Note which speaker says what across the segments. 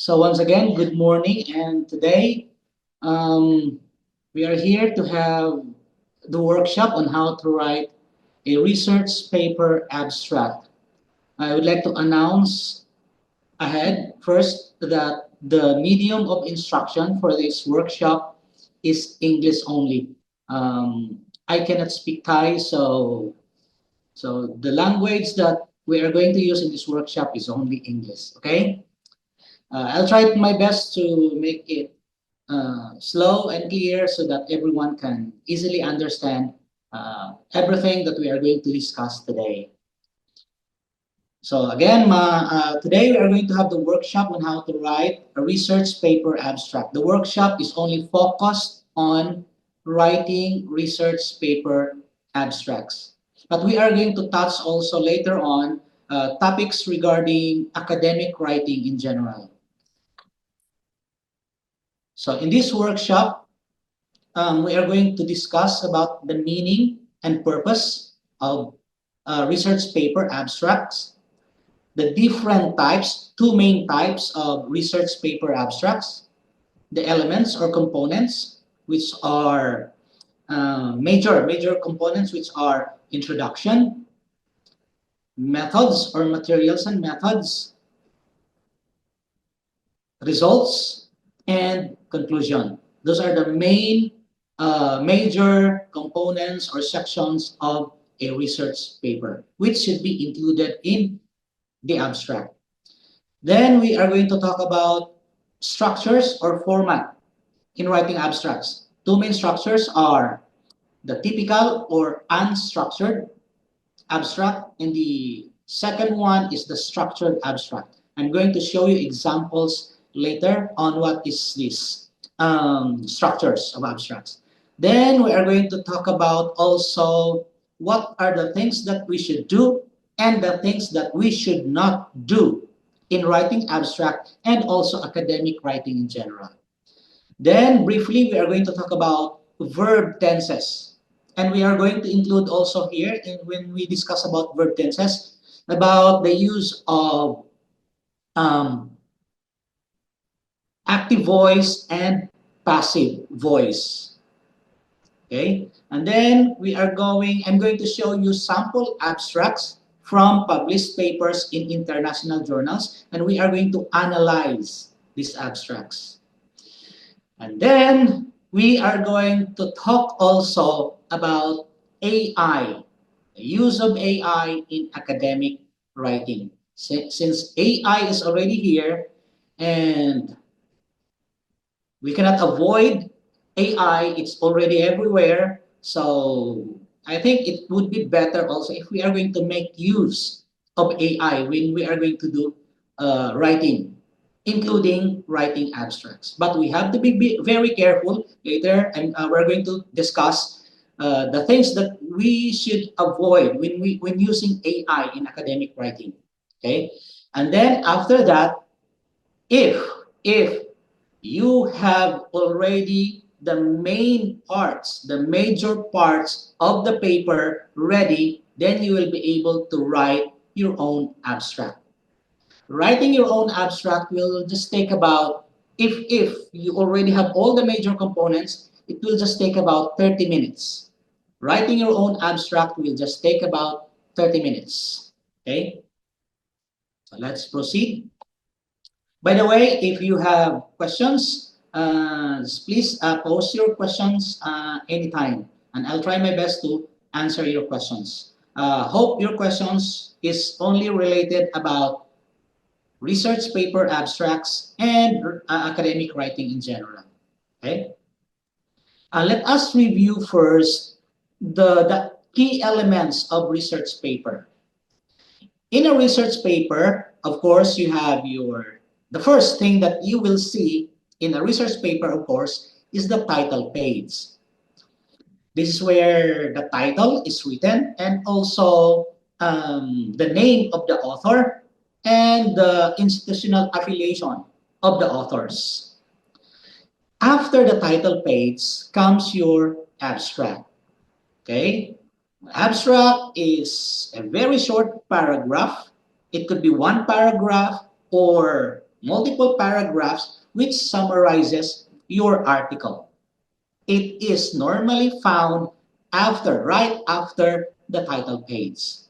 Speaker 1: So once again, good morning, and today um, we are here to have the workshop on how to write a research paper abstract. I would like to announce ahead first that the medium of instruction for this workshop is English only. I cannot speak Thai, so the language that we are going to use in this workshop is only English. Okay. I'll try my best to make it slow and clear so that everyone can easily understand everything that we are going to discuss today. So again, today we are going to have the workshop on how to write a research paper abstract. The workshop is only focused on writing research paper abstracts. But we are going to touch also later on topics regarding academic writing in general. So in this workshop, we are going to discuss about the meaning and purpose of research paper abstracts, the different types, two main types of research paper abstracts, the elements or components, which are major components, which are introduction, methods or materials and methods, results, and conclusion. Those are the main major components or sections of a research paper, which should be included in the abstract. Then we are going to talk about structures or format in writing abstracts. Two main structures are the typical or unstructured abstract, and the second one is the structured abstract. I'm going to show you examples later on what is this structures of abstracts. Then we are going to talk about also what are the things that we should do and the things that we should not do in writing abstract and also academic writing in general. Then briefly, we are going to talk about verb tenses. And we are going to include also here, when we discuss about verb tenses, about the use of um, active voice and passive voice. Okay? And then I'm going to show you sample abstracts from published papers in international journals, and we are going to analyze these abstracts. And then we are going to talk also about AI, the use of AI in academic writing. Since AI is already here and we cannot avoid AI, it's already everywhere. So I think it would be better also if we are going to make use of AI when we are going to do writing, including writing abstracts. But we have to be very careful later, and we're going to discuss the things that we should avoid when using AI in academic writing. Okay, and then after that, if if you have already the main parts, the major parts of the paper ready, then you will be able to write your own abstract. Writing your own abstract will just take about, if you already have all the major components, it will just take about 30 minutes. Writing your own abstract will just take about 30 minutes. Okay, so let's proceed. By the way, if you have questions, please post your questions anytime, and I'll try my best to answer your questions. Hope your questions is only related about research paper abstracts and academic writing in general. Okay. Let us review first the key elements of research paper. In a research paper, of course, you have the first thing that you will see in a research paper, of course, is the title page. This is where the title is written and also the name of the author and the institutional affiliation of the authors. After the title page comes your abstract. Okay? Abstract is a very short paragraph. It could be one paragraph or multiple paragraphs which summarizes your article. It is normally found right after the title page.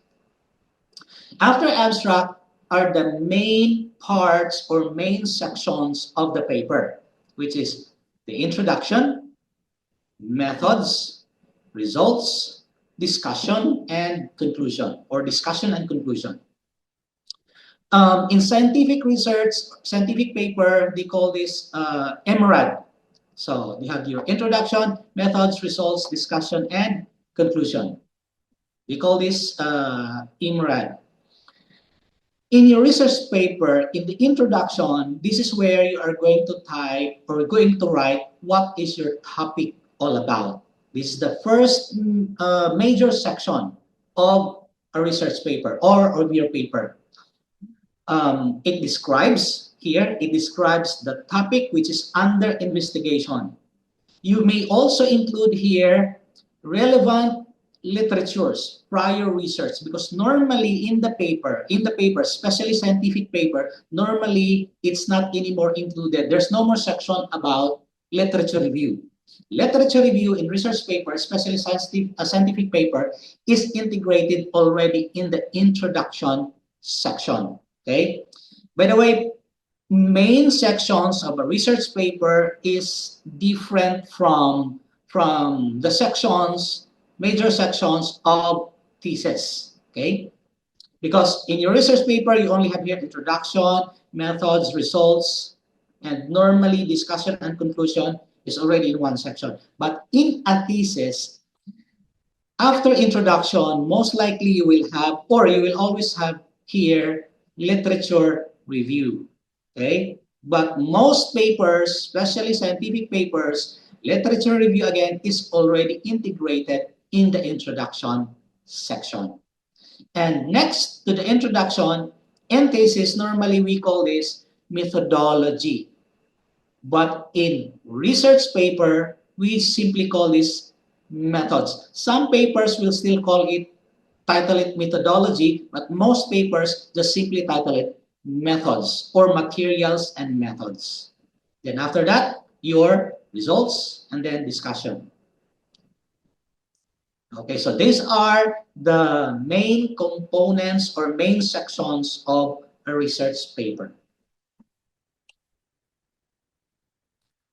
Speaker 1: After abstract are the main parts or main sections of the paper, which is the introduction, methods, results, discussion, and conclusion, or discussion and conclusion. In scientific research, scientific paper, they call this emerald. So you have your introduction, methods, results, discussion, and conclusion. We call this emerald. In your research paper, in the introduction, this is where you are going to type or going to write what is your topic all about. This is the first major section of a research paper or of your paper. It describes the topic which is under investigation. You may also include here relevant literatures, prior research, because normally in the paper, especially scientific paper, normally it's not anymore included. There's no more section about literature review. Literature review in research paper, especially scientific paper, is integrated already in the introduction section. Okay. By the way, main sections of a research paper is different from the major sections of thesis, okay? Because in your research paper, you only have here introduction, methods, results, and normally discussion and conclusion is already in one section. But in a thesis, after introduction, most likely you will have, or you will always have here, literature review. Okay? But most papers, especially scientific papers, literature review again is already integrated in the introduction section. And next to the introduction, in thesis, normally we call this methodology. But in research paper, we simply call this methods. Some papers will still title it methodology, but most papers just simply title it methods or materials and methods. Then after that, your results and then discussion. Okay, so these are the main components or main sections of a research paper.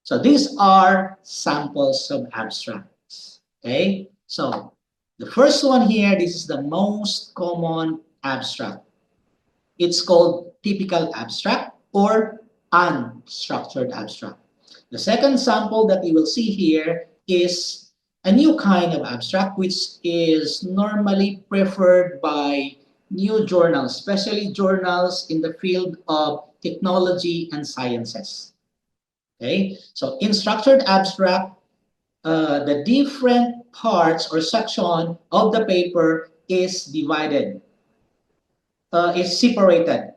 Speaker 1: So these are samples of abstracts. Okay, so the first one here, this is the most common abstract. It's called typical abstract or unstructured abstract. The second sample that you will see here is a new kind of abstract which is normally preferred by new journals, especially journals in the field of technology and sciences. Okay, so in structured abstract, the different parts or section of the paper is divided, is separated.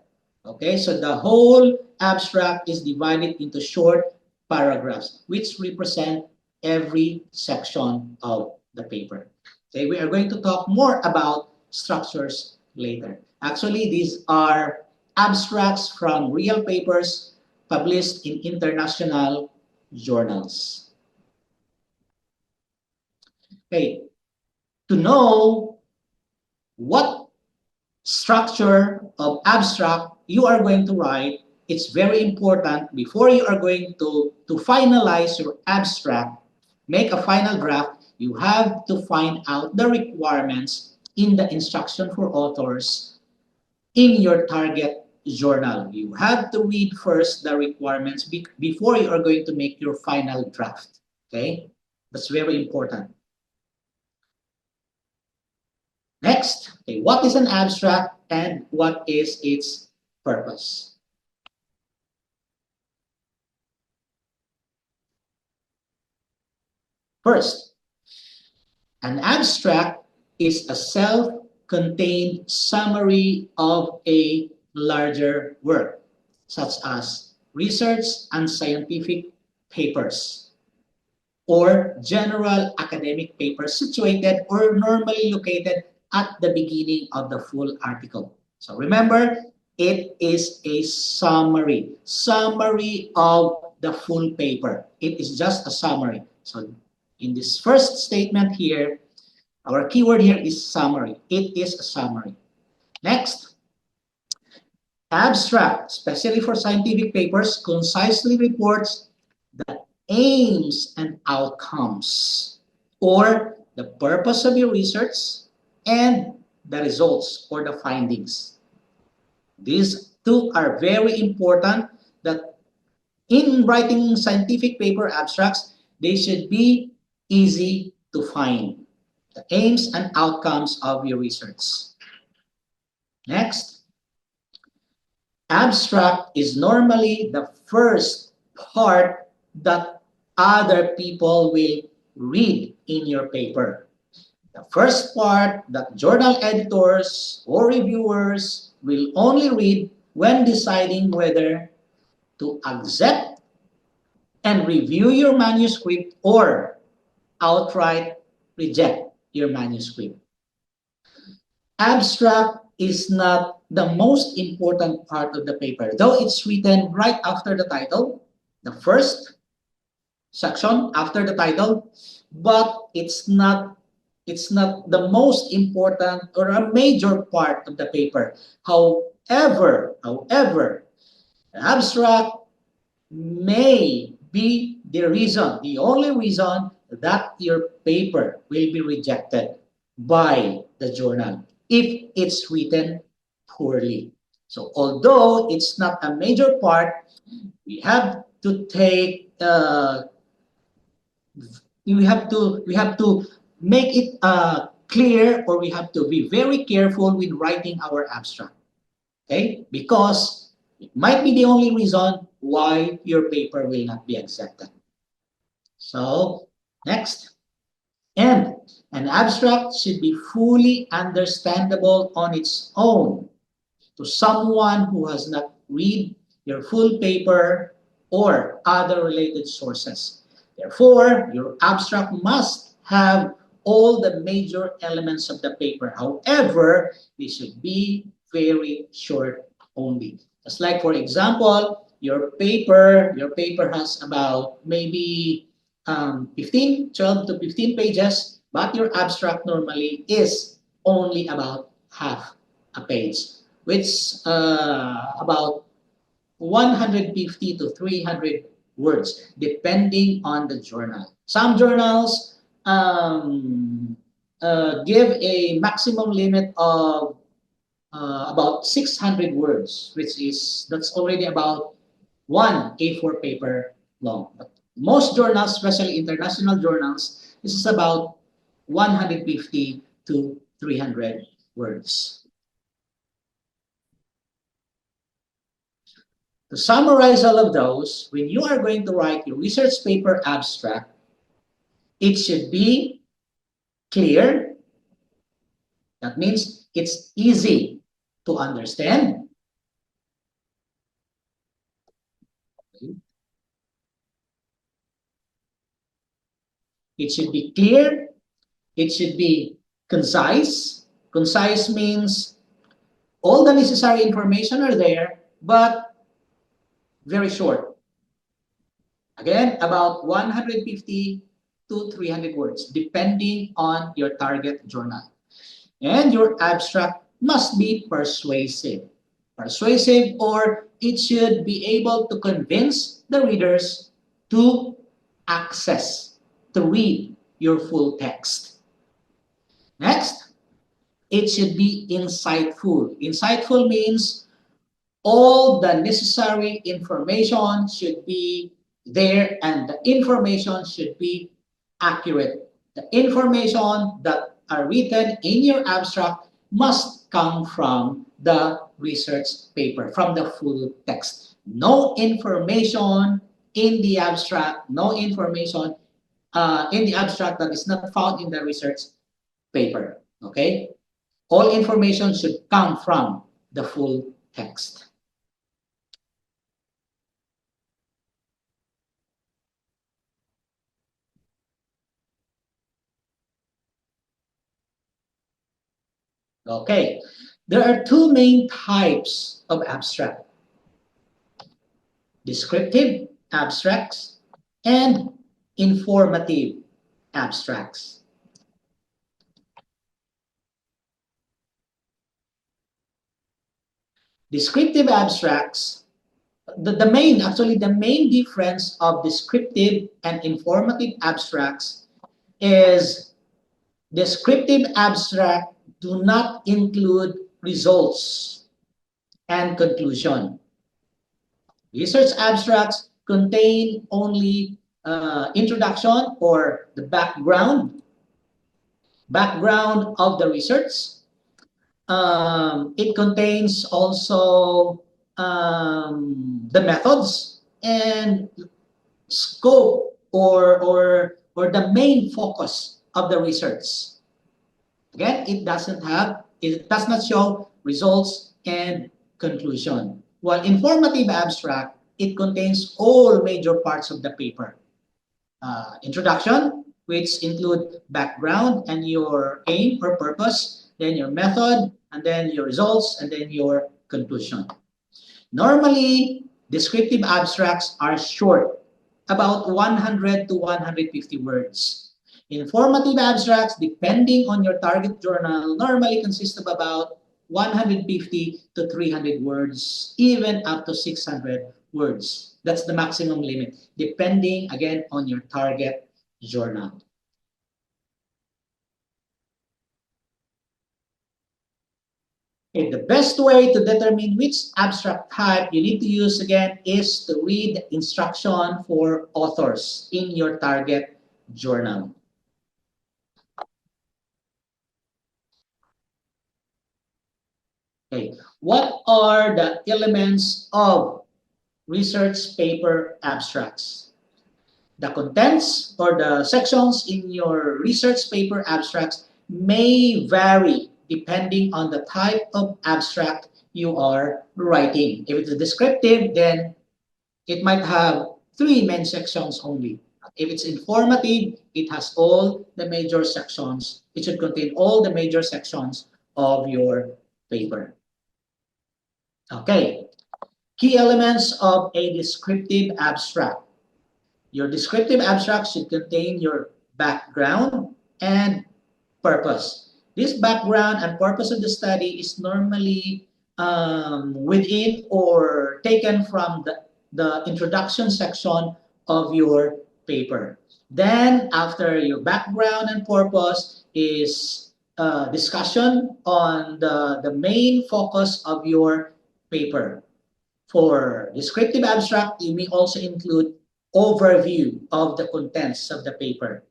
Speaker 1: Okay, so the whole abstract is divided into short paragraphs, which represent every section of the paper. Okay, we are going to talk more about structures later. Actually, these are abstracts from real papers published in international journals. Okay, to know what structure of abstract you are going to write, it's very important before you are going to finalize your abstract, make a final draft, you have to find out the requirements in the instruction for authors in your target journal. You have to read first the requirements before you are going to make your final draft. Okay? That's very important. Next, okay, what is an abstract and what is its purpose? First, an abstract is a self-contained summary of a larger work, such as research and scientific papers, or general academic papers situated or normally located at the beginning of the full article. So remember, It is a summary. Summary of the full paper. It is just a summary. So in this first statement here, our keyword here is summary. It is a summary. Next, abstract, especially for scientific papers, concisely reports the aims and outcomes or the purpose of your research and the results or the findings. These two are very important that in writing scientific paper abstracts, they should be easy to find. The aims and outcomes of your research. Next, abstract is normally the first part that other people will read in your paper. The first part that journal editors or reviewers will only read when deciding whether to accept and review your manuscript or outright reject your manuscript. Abstract is not the most important part of the paper, though it's written right after the title, the first section after the title, but it's not the most important or a major part of the paper. However, the abstract may be the only reason that your paper will be rejected by the journal if it's written poorly. So although it's not a major part, we have to take we have to make it clear, or we have to be very careful with writing our abstract. Okay, because it might be the only reason why your paper will not be accepted. So next, and an abstract should be fully understandable on its own to someone who has not read your full paper or other related sources. Therefore, your abstract must have all the major elements of the paper. However, they should be very short only. Just like, for example, your paper has about maybe 12 to 15 pages, but your abstract normally is only about half a page, which about 150 to 300 words, depending on the journal. Some journals give a maximum limit of about 600 words, that's already about one A4 paper long. But most journals, especially international journals, this is about 150 to 300 words. To summarize all of those, when you are going to write your research paper abstract, it should be clear. That means it's easy to understand. It should be clear. It should be concise. Concise means all the necessary information are there, but very short. Again, about 150 to 300 words, depending on your target journal. And your abstract must be persuasive. Persuasive, or it should be able to convince the readers to to read your full text. Next, it should be insightful. Insightful means all the necessary information should be there, and the information should be accurate. The information that are written in your abstract must come from the research paper, from the full text. No information in the abstract, no information in the abstract that is not found in the research paper. Okay? All information should come from the full text. Okay, There are two main types of abstract: descriptive abstracts and informative abstracts. Descriptive abstracts, the main difference of descriptive and informative abstracts is descriptive abstract do not include results and conclusion. Research abstracts contain only introduction or the background of the research. It contains also the methods and scope or the main focus of the research. Again, it does not show results and conclusion. While informative abstract, it contains all major parts of the paper. Introduction, which include background and your aim or purpose, then your method, and then your results, and then your conclusion. Normally, descriptive abstracts are short, about 100 to 150 words. Informative abstracts, depending on your target journal, normally consist of about 150 to 300 words, even up to 600 words. That's the maximum limit, depending, again, on your target journal. Okay, the best way to determine which abstract type you need to use, again, is to read the instruction for authors in your target journal. Okay, what are the elements of research paper abstracts? The contents or the sections in your research paper abstracts may vary depending on the type of abstract you are writing. If it's descriptive, then it might have 3 main sections only. If it's informative, it has all the major sections. It should contain all the major sections of your paper. Okay, key elements of a descriptive abstract. Your descriptive abstract should contain your background and purpose. This background and purpose of the study is normally within or taken from the introduction section of your paper. Then, after your background and purpose is discussion on the main focus of your paper. For descriptive abstract, you may also include overview of the contents of the paper,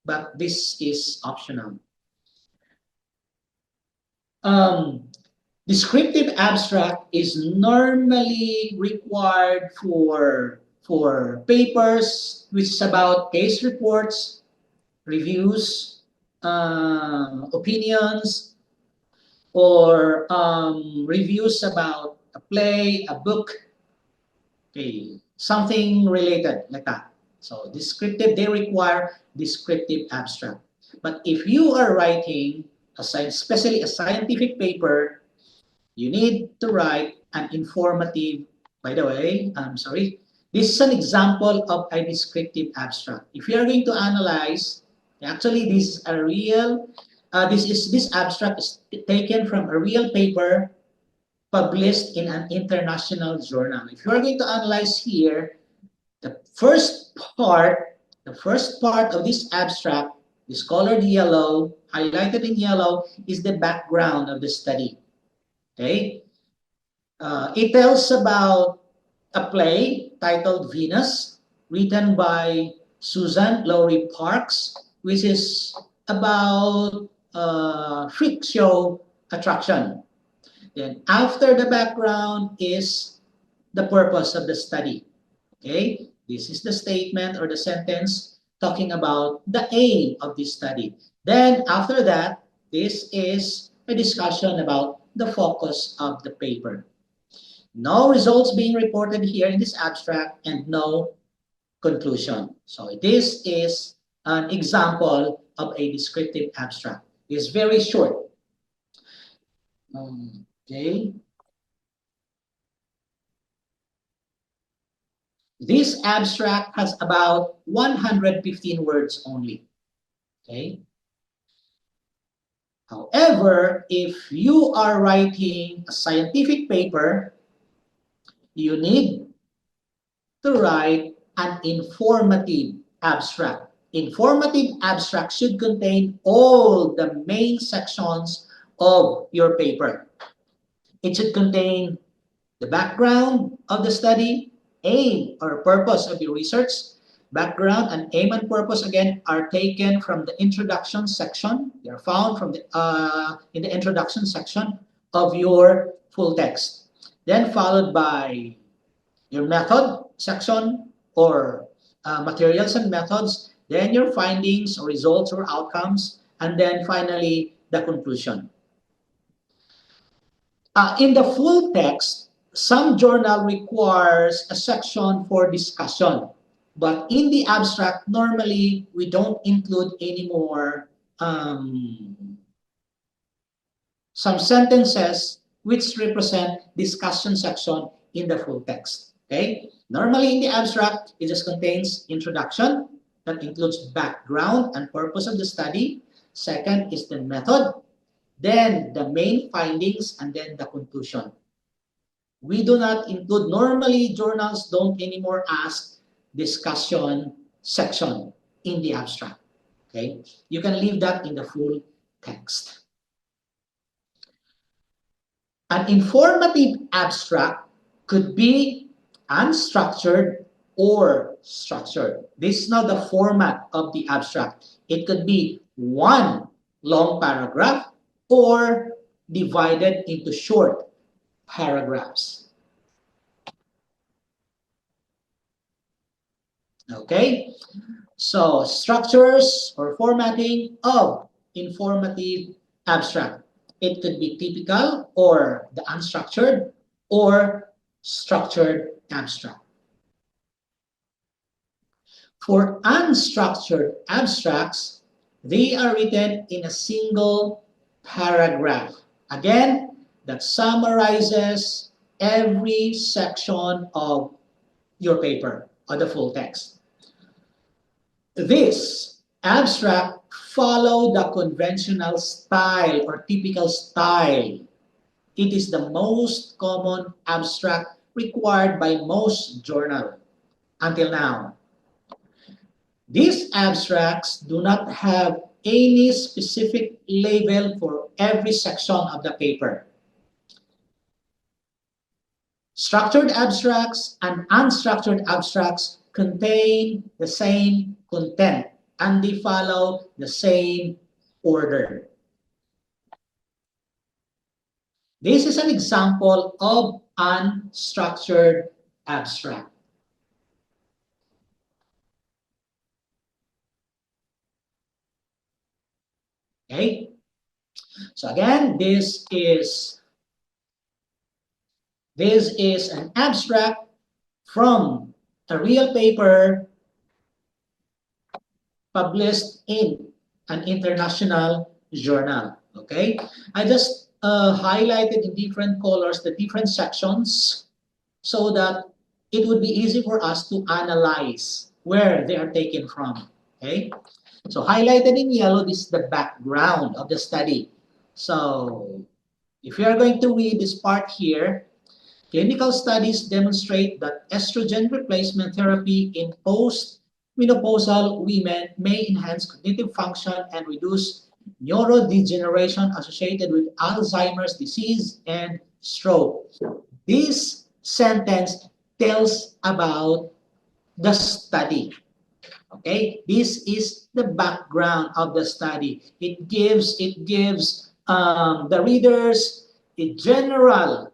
Speaker 1: but this is optional. Descriptive abstract is normally required for papers which is about case reports, reviews, opinions, or reviews about a play, a book, okay, something related like that. So descriptive, they require descriptive abstract. But if you are writing, especially a scientific paper, you need to write an informative, by the way, I'm sorry, this is an example of a descriptive abstract. If you are going to analyze, actually this is a real, this abstract is taken from a real paper published in an international journal. If you are going to analyze here, the first part of this abstract is colored yellow, highlighted in yellow, is the background of the study. Okay? It tells about a play titled Venus, written by Susan Lowry Parks, which is about freak show attraction. Then after the background is the purpose of the study. Okay, this is the statement or the sentence talking about the aim of this study. Then after that, this is a discussion about the focus of the paper. No results being reported here in this abstract and no conclusion. So this is an example of a descriptive abstract. It's very short. Okay. This abstract has about 115 words only. Okay. However, if you are writing a scientific paper, you need to write an informative abstract. Informative abstract should contain all the main sections of your paper. It should contain the background of the study, aim or purpose of your research. Background and aim and purpose again are taken from the introduction section. They are found from in the introduction section of your full text. Then followed by your method section or materials and methods, then your findings or results or outcomes, and then finally the conclusion. In the full text, some journal requires a section for discussion, but in the abstract, normally we don't include any more some sentences which represent discussion section in the full text. Okay. Normally in the abstract, it just contains introduction that includes background and purpose of the study. Second is the method, then the main findings, and then the conclusion. We do not include, normally journals don't anymore ask discussion section in the abstract. Okay. You can leave that in the full text. An informative abstract could be unstructured or structured. This is not the format of the abstract. It could be one long paragraph or divided into short paragraphs. Okay, so structures or formatting of informative abstract. It could be typical or the unstructured or structured abstract. For unstructured abstracts, they are written in a single paragraph. Again, that summarizes every section of your paper or the full text. This abstract follow the conventional style or typical style. It is the most common abstract required by most journals until now. These abstracts do not have any specific label for every section of the paper. Structured abstracts and unstructured abstracts contain the same content and they follow the same order. This is an example of unstructured abstract. Okay, so again, this is an abstract from a real paper published in an international journal. Okay, I just highlighted in different colors the different sections so that it would be easy for us to analyze where they are taken from. Okay, so highlighted in yellow, this is the background of the study. So if you are going to read this part here, clinical studies demonstrate that estrogen replacement therapy in post-menopausal women may enhance cognitive function and reduce neurodegeneration associated with Alzheimer's disease and stroke. This sentence tells about the study. Okay, this is the background of the study. It gives the readers a general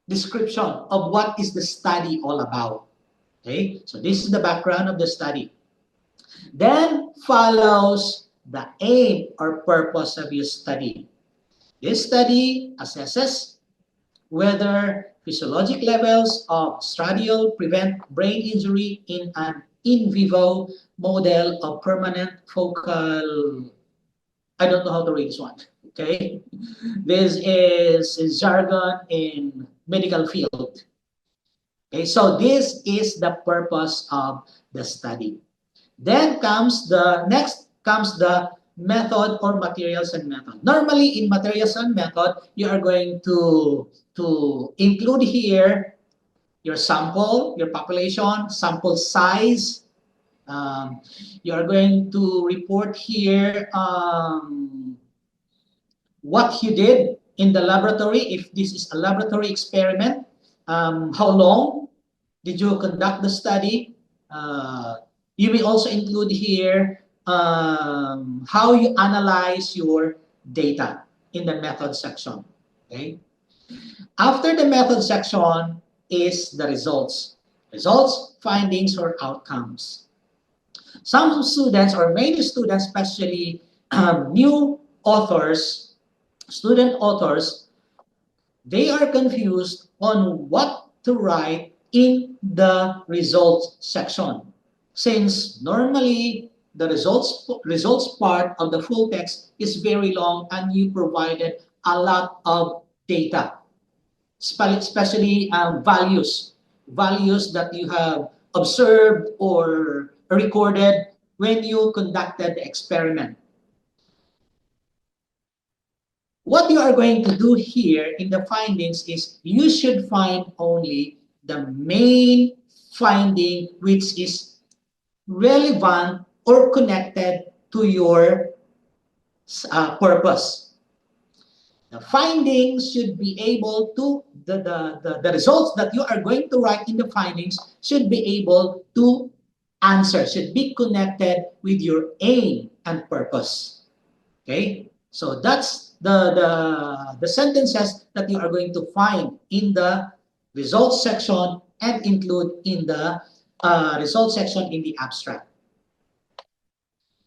Speaker 1: description of what is the study all about. Okay, so this is the background of the study. Then follows the aim or purpose of your study. This study assesses whether physiologic levels of estradiol prevent brain injury in an in vivo model of permanent focal, I don't know how to read this one. Okay, this is jargon in medical field. Okay, so this is the purpose of the study. Then comes the method or materials and method. Normally in materials and method, you are going to include here your sample, your population, sample size. Um, you are going to report here what you did in the laboratory, if this is a laboratory experiment, how long did you conduct the study? Uh, you may also include here how you analyze your data in the method section. Okay. After the method section is the results. Results, findings, or outcomes. Some students or many students, especially new authors, student authors, they are confused on what to write in the results section. Since normally the results part of the full text is very long and you provided a lot of data, especially values that you have observed or recorded when you conducted the experiment. What you are going to do here in the findings is you should find only the main finding which is relevant or connected to your purpose. The findings should be able to, the results that you are going to write in the findings should be able to answer, should be connected with your aim and purpose. Okay? So that's the sentences that you are going to find in the results section and include in the results section in the abstract.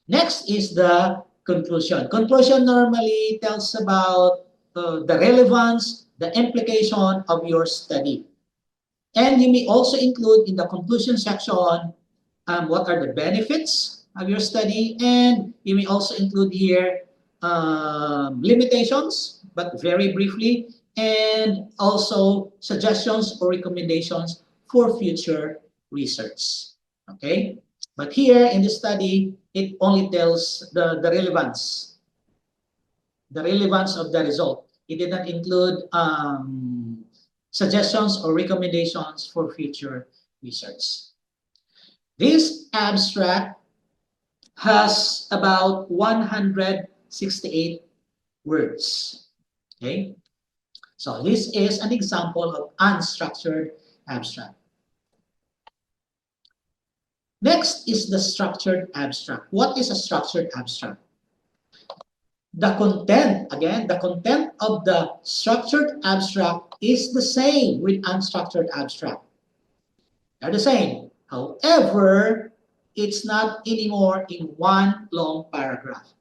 Speaker 1: Next is the conclusion. Conclusion normally tells about the relevance, the implication of your study. And you may also include in the conclusion section what are the benefits of your study, and you may also include here limitations, but very briefly, and also suggestions or recommendations for future research. Okay? But here in the study, it only tells the relevance of the result. It did not include suggestions or recommendations for future research. This abstract has about 168 words. Okay, so this is an example of unstructured abstract. Next is the structured abstract. What is a structured abstract? The content, again, the content of the structured abstract is the same with unstructured abstract. They're the same. However, it's not anymore in one long paragraph.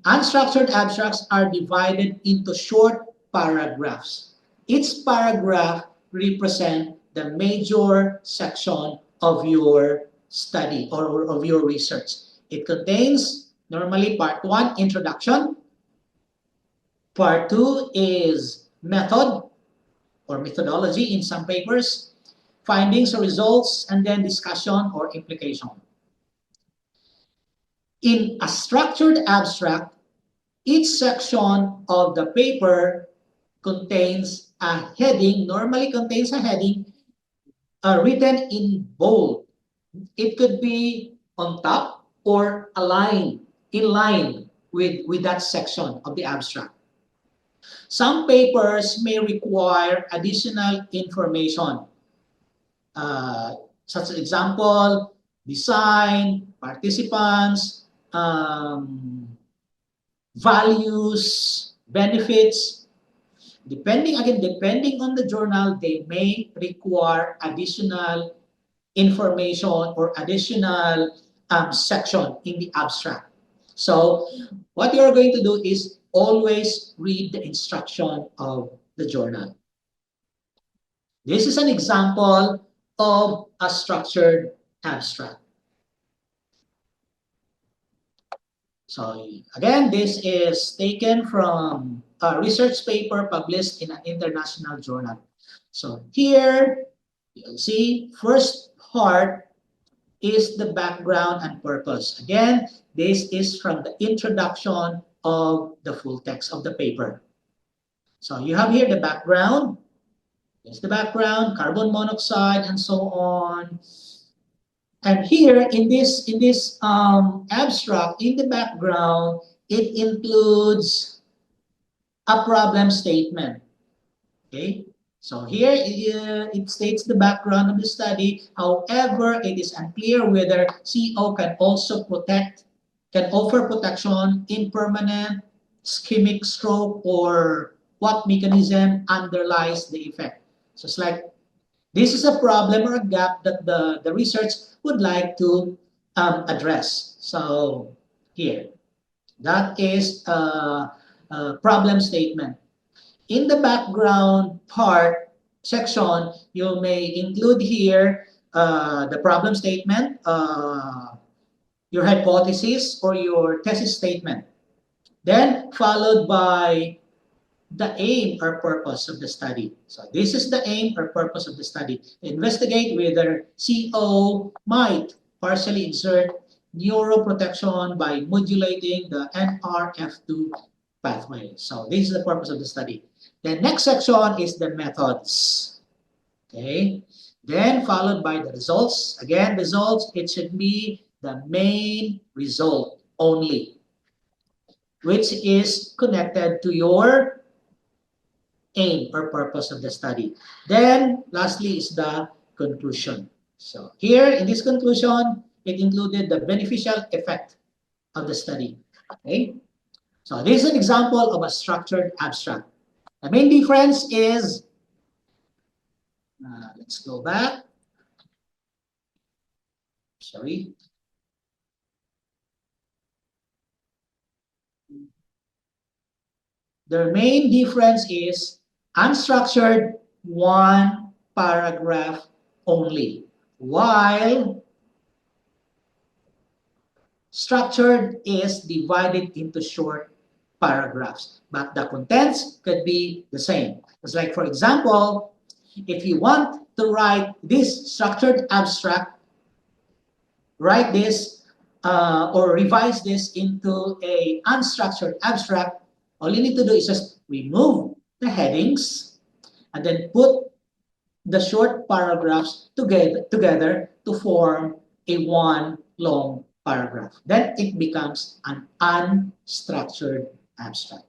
Speaker 1: Unstructured abstracts are divided into short paragraphs. Each paragraph represents the major section of your study or of your research. It contains normally part 1, introduction. Part 2 is method or methodology in some papers, findings or results, and then discussion or implication. In a structured abstract, each section of the paper contains a heading, normally contains a heading written in bold. It could be on top or aligned, in line with that section of the abstract. Some papers may require additional information, such as example, design, participants, values, benefits. Depending on the journal, they may require additional information or additional section in the abstract. So what you're going to do is always read the instruction of the journal. This is an example of a structured abstract. So again, this is taken from a research paper published in an international journal. So here, you'll see first part is the background and purpose. Again, this is from the introduction of the full text of the paper. So you have here the background. There's the background, carbon monoxide, and so on. And here in this abstract, in the background, it includes a problem statement. Okay, so here it states the background of the study. However, it is unclear whether CO can also can offer protection in permanent ischemic stroke, or what mechanism underlies the effect. So it's like this is a problem or a gap that the research would like to address. So here, that is a problem statement. In the background part section, you may include here the problem statement, your hypothesis or your thesis statement. Then followed by the aim or purpose of the study. So this is the aim or purpose of the study. Investigate whether CO might partially exert neuroprotection by modulating the NRF2 pathway. So this is the purpose of the study. The next section is the methods. Okay. Then followed by the results. Again, results, it should be the main result only, which is connected to your aim or purpose of the study. Then, lastly is the conclusion. So here in this conclusion, it included the beneficial effect of the study. Okay? So this is an example of a structured abstract. The main difference is, let's go back. Sorry. The main difference is unstructured, one paragraph only, while structured is divided into short paragraphs, but the contents could be the same. It's like, for example, if you want to write this structured abstract, write this or revise this into a unstructured abstract, all you need to do is just remove the headings and then put the short paragraphs together to form a one long paragraph. Then it becomes an unstructured abstract.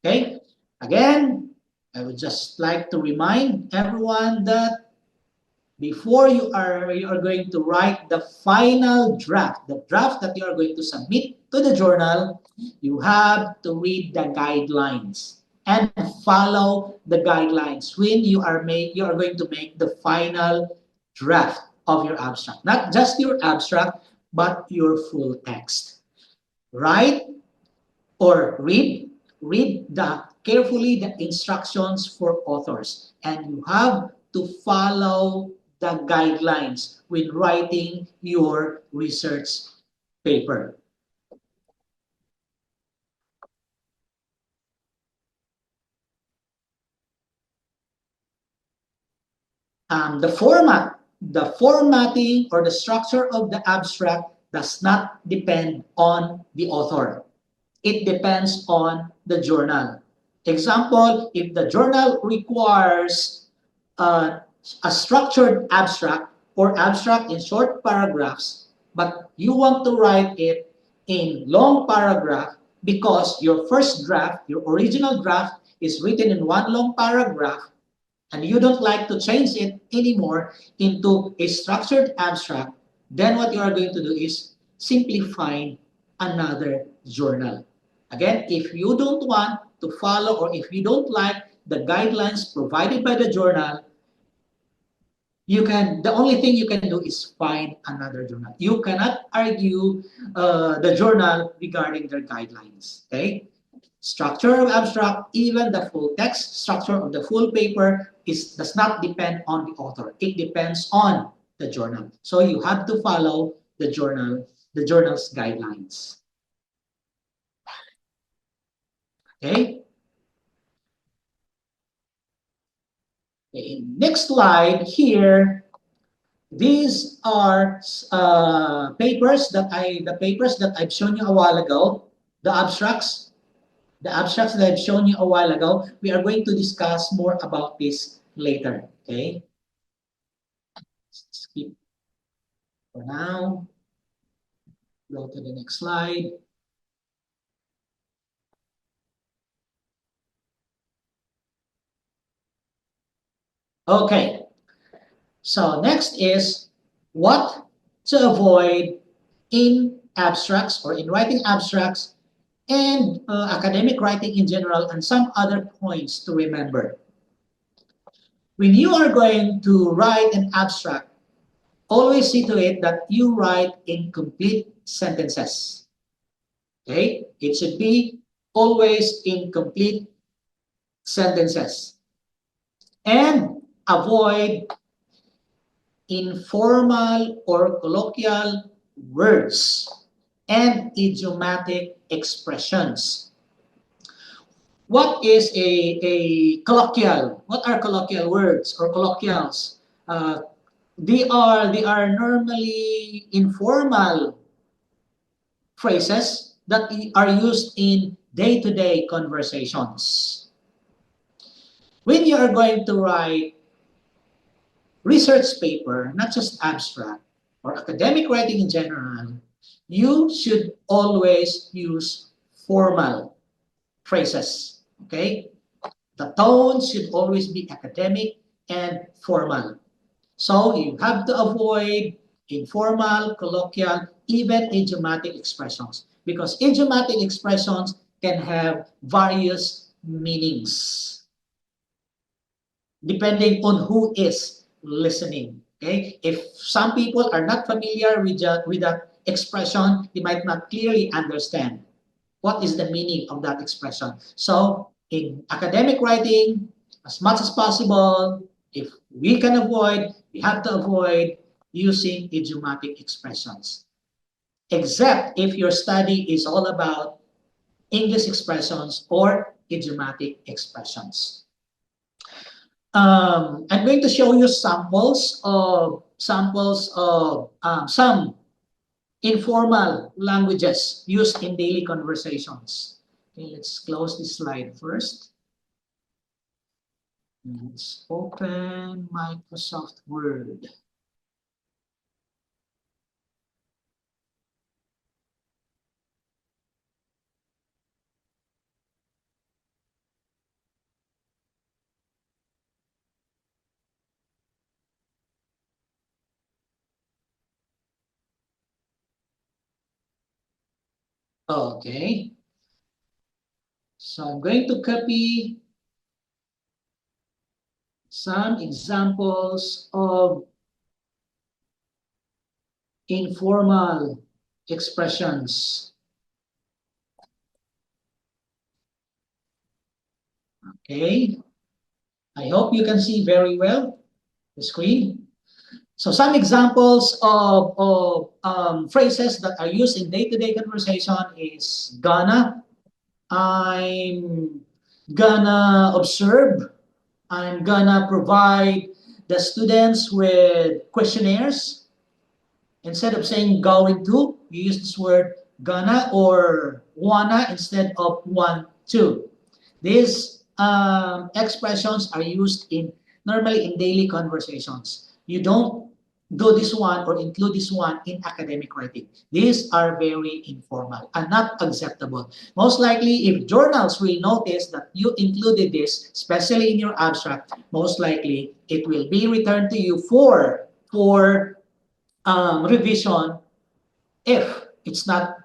Speaker 1: Okay? Again, I would just like to remind everyone that before you are going to write the final draft, the draft that you are going to submit to the journal, you have to read the guidelines and follow the guidelines when you are going to make the final draft of your abstract. Not just your abstract, but your full text. Write or read carefully the instructions for authors, and you have to follow the guidelines when writing your research paper. The formatting or the structure of the abstract does not depend on the author. It depends on the journal. Example, if the journal requires a structured abstract or abstract in short paragraphs, but you want to write it in long paragraph because your first draft, your original draft, is written in one long paragraph, and you don't like to change it anymore into a structured abstract, then what you are going to do is simply find another journal. Again, if you don't want to follow or if you don't like the guidelines provided by the journal, the only thing you can do is find another journal. You cannot argue the journal regarding their guidelines. Okay? Structure of abstract, even the full text structure of the full paper does not depend on the author. It depends on the journal. So you have to follow the journal's guidelines. Okay? Okay. Next slide here. These are the papers that I've shown you a while ago, the abstracts that I've shown you a while ago. We are going to discuss more about this later. Okay, skip for now. Go to the next slide. Okay, so next is what to avoid in abstracts or in writing abstracts and academic writing in general, and some other points to remember. When you are going to write an abstract, always see to it that you write in complete sentences. Okay? It should be always in complete sentences. And avoid informal or colloquial words and idiomatic expressions. What is a colloquial? What are colloquial words or colloquials? They are normally informal phrases that are used in day-to-day conversations. When you are going to write research paper, not just abstract or academic writing in general, you should always use formal phrases. Okay? The tone should always be academic and formal. So you have to avoid informal, colloquial, even idiomatic expressions, because idiomatic expressions can have various meanings depending on who is listening. Okay, if some people are not familiar with that expression, they might not clearly understand what is the meaning of that expression. So in academic writing, as much as possible, if we can avoid, we have to avoid using idiomatic expressions. Except if your study is all about English expressions or idiomatic expressions. I'm going to show you samples of some informal languages used in daily conversations. Okay, let's close this slide first. Let's open Microsoft Word. Okay, so I'm going to copy some examples of informal expressions. Okay, I hope you can see very well the screen. So some examples of phrases that are used in day-to-day conversation is gonna, I'm gonna observe, I'm gonna provide the students with questionnaires. Instead of saying going to, you use this word gonna or wanna instead of want to. These expressions are used normally in daily conversations. You don't do this one or include this one in academic writing. These are very informal and not acceptable. Most likely, if journals will notice that you included this, especially in your abstract, most likely it will be returned to you for revision if it's not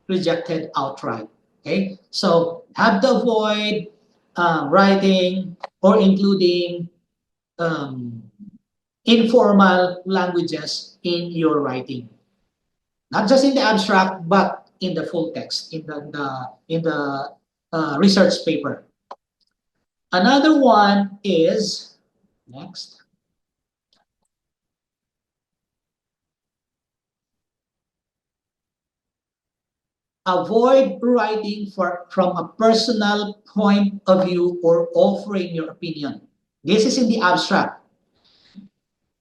Speaker 1: rejected outright. Okay, so have to avoid writing or including um, informal languages in your writing, not just in the abstract but in the full text in the research paper. Another one is next. Avoid writing from a personal point of view or offering your opinion. This is in the abstract.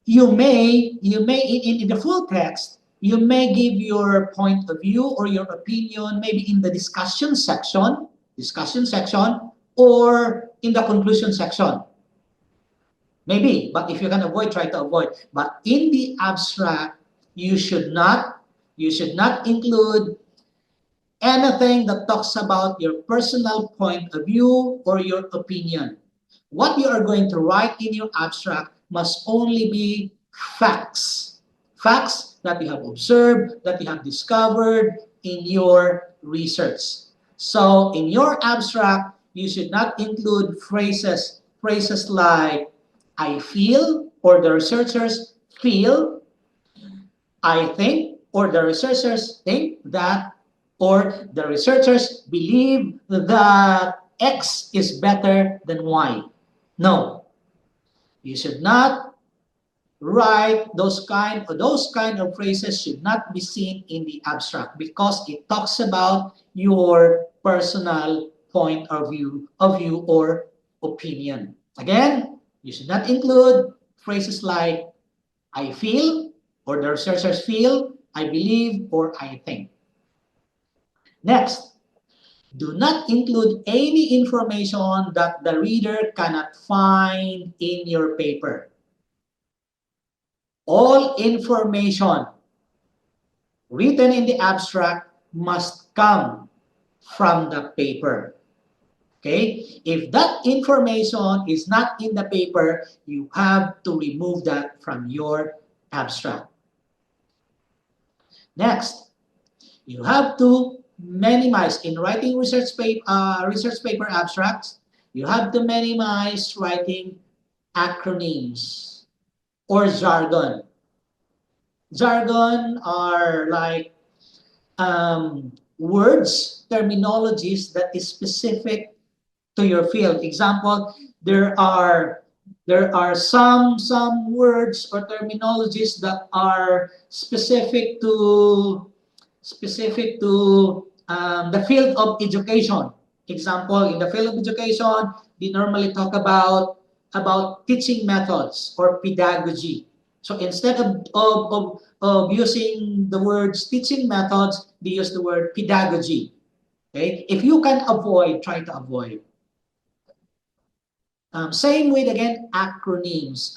Speaker 1: You may in the full text, you may give your point of view or your opinion maybe in the discussion section, or in the conclusion section. Maybe, but if you can avoid, try to avoid. But in the abstract, you should not include anything that talks about your personal point of view or your opinion. What you are going to write in your abstract must only be facts. Facts that you have observed, that you have discovered in your research. So in your abstract, you should not include phrases like I feel, or the researchers feel, I think, or the researchers think that, or the researchers believe that X is better than Y. No, you should not write those kind of phrases should not be seen in the abstract, because it talks about your personal point of view or opinion. Again, you should not include phrases like I feel, or the researchers feel, I believe, or I think. Next, do not include any information that the reader cannot find in your paper. All information written in the abstract must come from the paper. Okay? If that information is not in the paper, you have to remove that from your abstract. Next, you have to minimize in writing research paper abstracts. You have to minimize writing acronyms or jargon. Jargon are like words, terminologies that is specific to your field. Example, there are some words or terminologies that are specific to the field of education. Example, in the field of education, we normally talk about teaching methods or pedagogy. So instead of using the words teaching methods, they use the word pedagogy. Okay? If you can avoid, try to avoid. Same with, again, acronyms.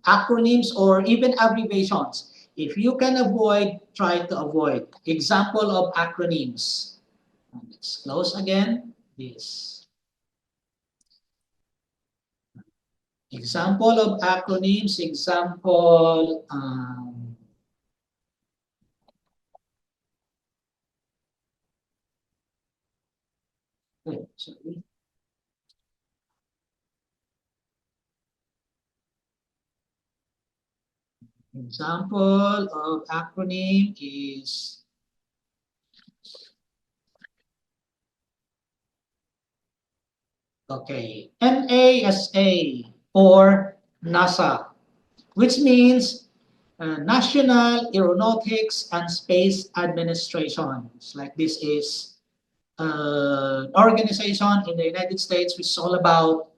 Speaker 1: Acronyms or even abbreviations. If you can avoid, try to avoid. Example of acronyms. Let's close again this. Example of acronyms. Example. Sorry. Example of acronym is okay, NASA or NASA, which means National Aeronautics and Space Administration. It's like this is organization in the United States which is all about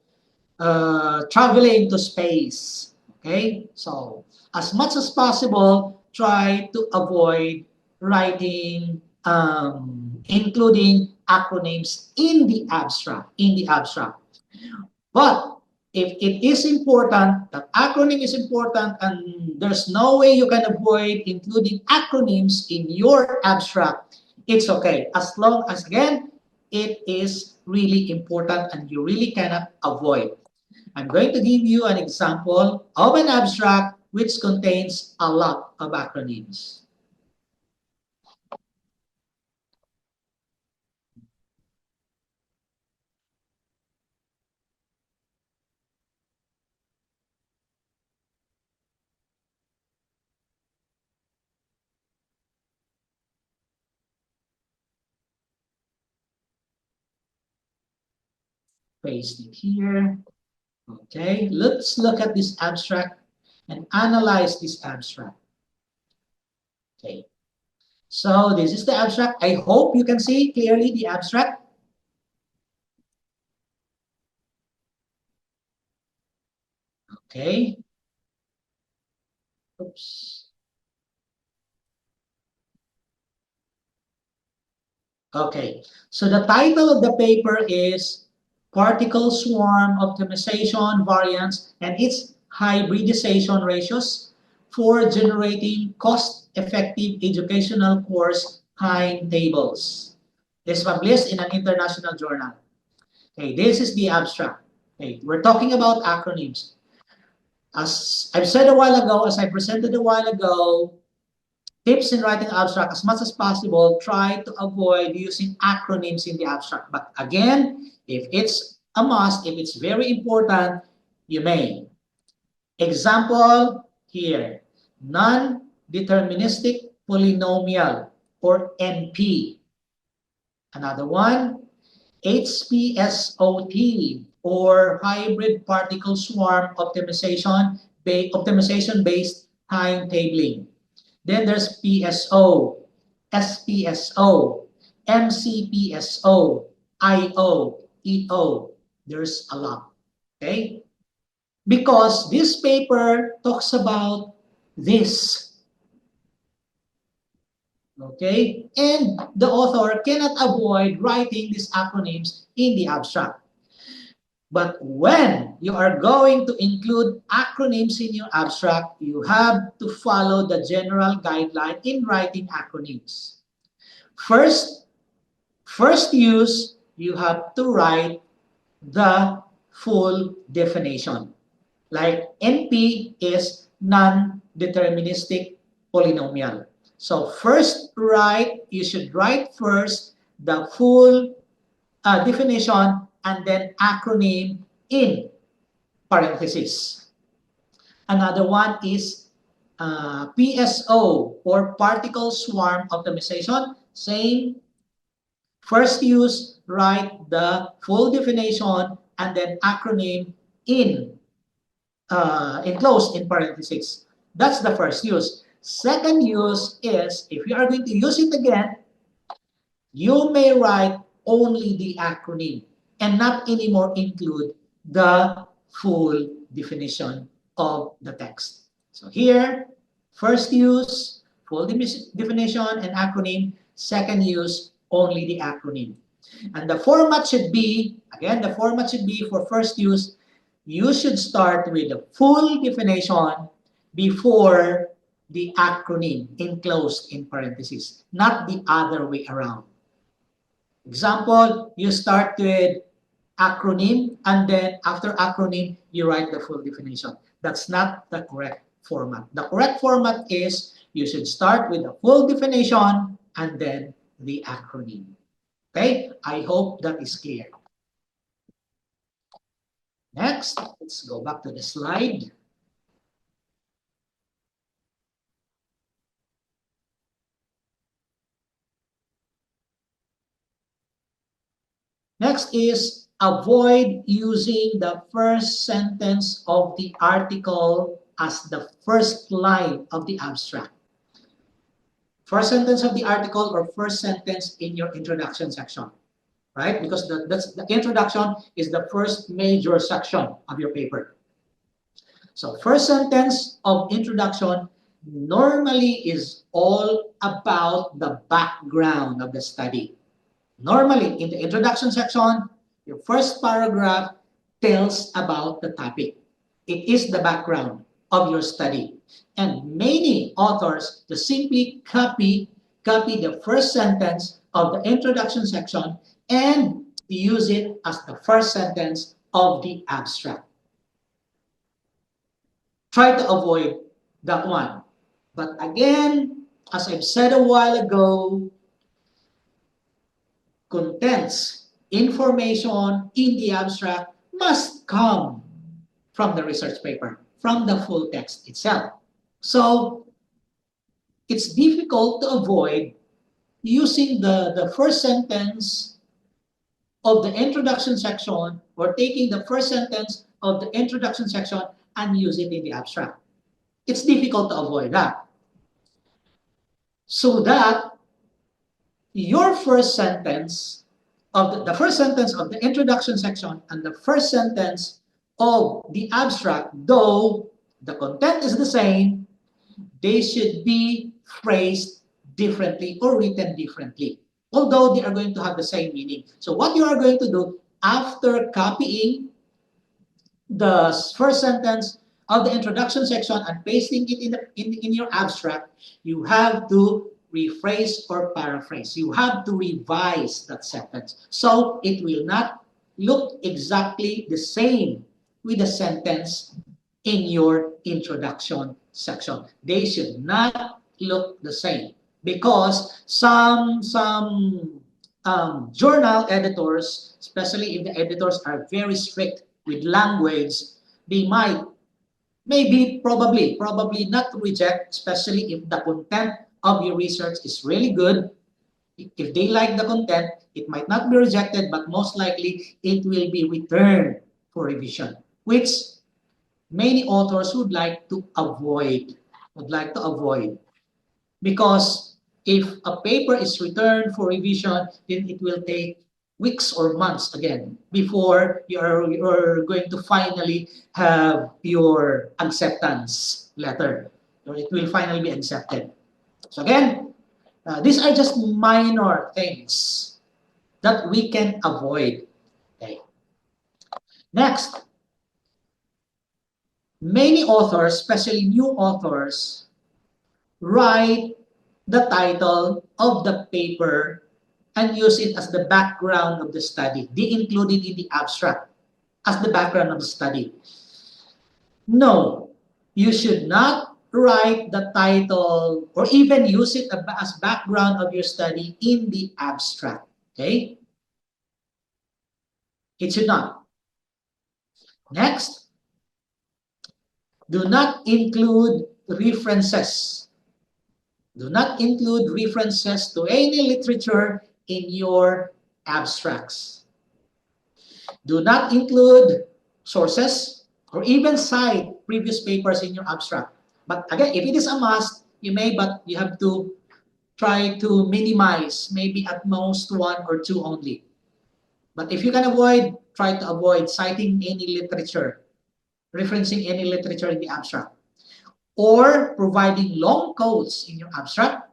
Speaker 1: traveling to space. Okay, so as much as possible, try to avoid writing, including acronyms in the abstract. But if it is important, the acronym is important, and there's no way you can avoid including acronyms in your abstract, it's okay. As long as, again, it is really important and you really cannot avoid. I'm going to give you an example of an abstract which contains a lot of acronyms. Paste it here. Okay, let's look at this abstract and analyze this abstract. Okay. So this is the abstract. I hope you can see clearly the abstract. Okay. Oops. Okay. So the title of the paper is Particle Swarm Optimization Variance and its Hybridization Ratios for Generating Cost-Effective Educational Course Timetables. This is published in an international journal. Okay, this is the abstract. Okay, we're talking about acronyms. As I've said a while ago, as I presented a while ago, tips in writing abstract, as much as possible, try to avoid using acronyms in the abstract. But again, if it's a must, if it's very important, you may. Example here, non-deterministic polynomial or NP. Another one, HPSOT or hybrid particle swarm optimization based timetabling. Then there's PSO, SPSO, MCPSO, IO, EO. There's a lot. Okay? Because this paper talks about this. Okay? And the author cannot avoid writing these acronyms in the abstract. But when you are going to include acronyms in your abstract, you have to follow the general guideline in writing acronyms. First use, you have to write the full definition. Like NP is non-deterministic polynomial. So you should write first the full definition and then acronym in parentheses. Another one is PSO or particle swarm optimization. Same. First use, write the full definition and then acronym in enclosed in parentheses. That's the first use. Second use is, if you are going to use it again, you may write only the acronym and not anymore include the full definition of the text. So here, first use, full definition and acronym. Second use, only the acronym. And the format should be, again, the format should be for first use, you should start with the full definition before the acronym enclosed in parentheses, not the other way around. Example, you start with acronym and then after acronym, you write the full definition. That's not the correct format. The correct format is you should start with the full definition and then the acronym. Okay, I hope that is clear. Next, let's go back to the slide. Next is avoid using the first sentence of the article as the first line of the abstract. First sentence of the article or first sentence in your introduction section, right? Because the introduction is the first major section of your paper. So first sentence of introduction normally is all about the background of the study. Normally, in the introduction section, your first paragraph tells about the topic. It is the background of your study. And many authors just simply copy the first sentence of the introduction section and use it as the first sentence of the abstract. Try to avoid that one. But again, as I've said a while ago, contents, information in the abstract must come from the research paper, from the full text itself. So it's difficult to avoid using the first sentence of the introduction section or taking the first sentence of the introduction section and use it in the abstract. It's difficult to avoid that. So that your first sentence of the first sentence of the introduction section and the first sentence of the abstract, though the content is the same, they should be phrased differently or written differently, although they are going to have the same meaning. So what you are going to do after copying the first sentence of the introduction section and pasting it in your abstract, you have to rephrase or paraphrase. You have to revise that sentence. So it will not look exactly the same with the sentence in your introduction section. They should not look the same because some journal editors, especially if the editors are very strict with language, they might, maybe, probably not reject, especially if the content of your research is really good. If they like the content, it might not be rejected, but most likely it will be returned for revision, which many authors would like to avoid, because if a paper is returned for revision, then it will take weeks or months again before you're going to finally have your acceptance letter, or it will finally be accepted. So again, these are just minor things that we can avoid. Okay. Next, many authors, especially new authors, write the title of the paper and use it as the background of the study. They include it in the abstract as the background of the study. No, you should not write the title or even use it as background of your study in the abstract. Okay? It should not. Next, do not include references. Do not include references to any literature in your abstracts. Do not include sources or even cite previous papers in your abstract. But again, if it is a must, you may, but you have to try to minimize, maybe at most one or two only. But if you can avoid, try to avoid citing any literature, referencing any literature in the abstract, or providing long quotes in your abstract.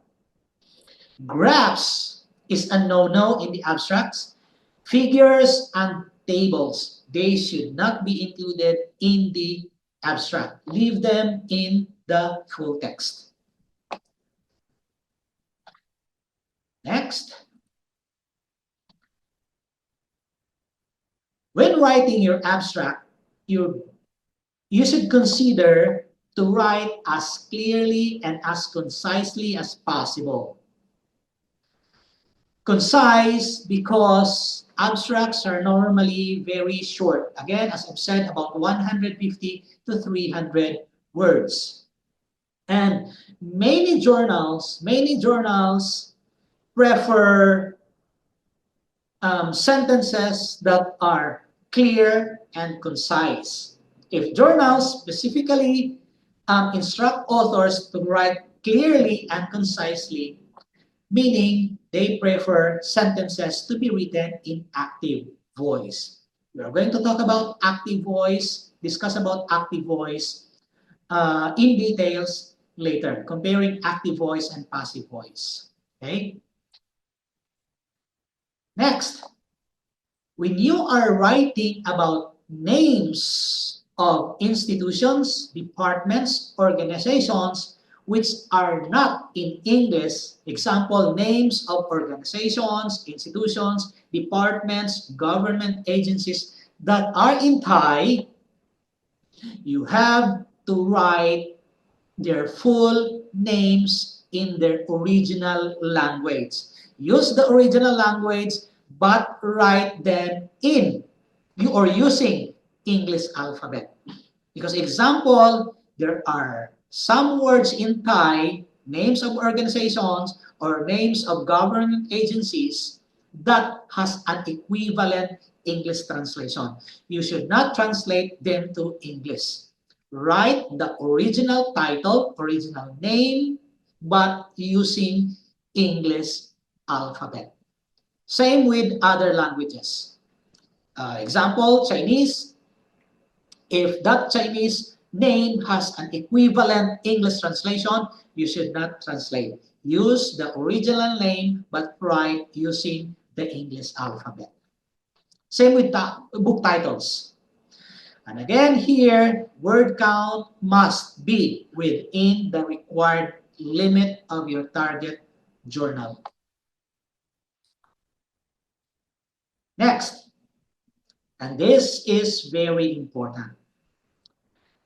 Speaker 1: Graphs is a no-no in the abstracts. Figures and tables, they should not be included in the abstract. Leave them in the full text. Next. When writing your abstract, you should consider to write as clearly and as concisely as possible. Concise because abstracts are normally very short. Again, as I've said, about 150 to 300 words. And many journals prefer sentences that are clear and concise. If journals specifically instruct authors to write clearly and concisely, meaning they prefer sentences to be written in active voice. We are going to talk about active voice, discuss about active voice in details later, comparing active voice and passive voice. Okay? Next, when you are writing about names of institutions, departments, organizations, which are not in English, example, names of organizations, institutions, departments, government agencies that are in Thai, you have to write their full names in their original language. Use the original language, but write them in or using English alphabet. Because example, there are some words in Thai, names of organizations or names of government agencies that has an equivalent English translation. You should not translate them to English. Write the original title, original name, but using English alphabet. Same with other languages. Example, Chinese. If that Chinese name has an equivalent English translation, you should not translate. Use the original name but write using the English alphabet. Same with book titles. And again here, word count must be within the required limit of your target journal. Next, and this is very important.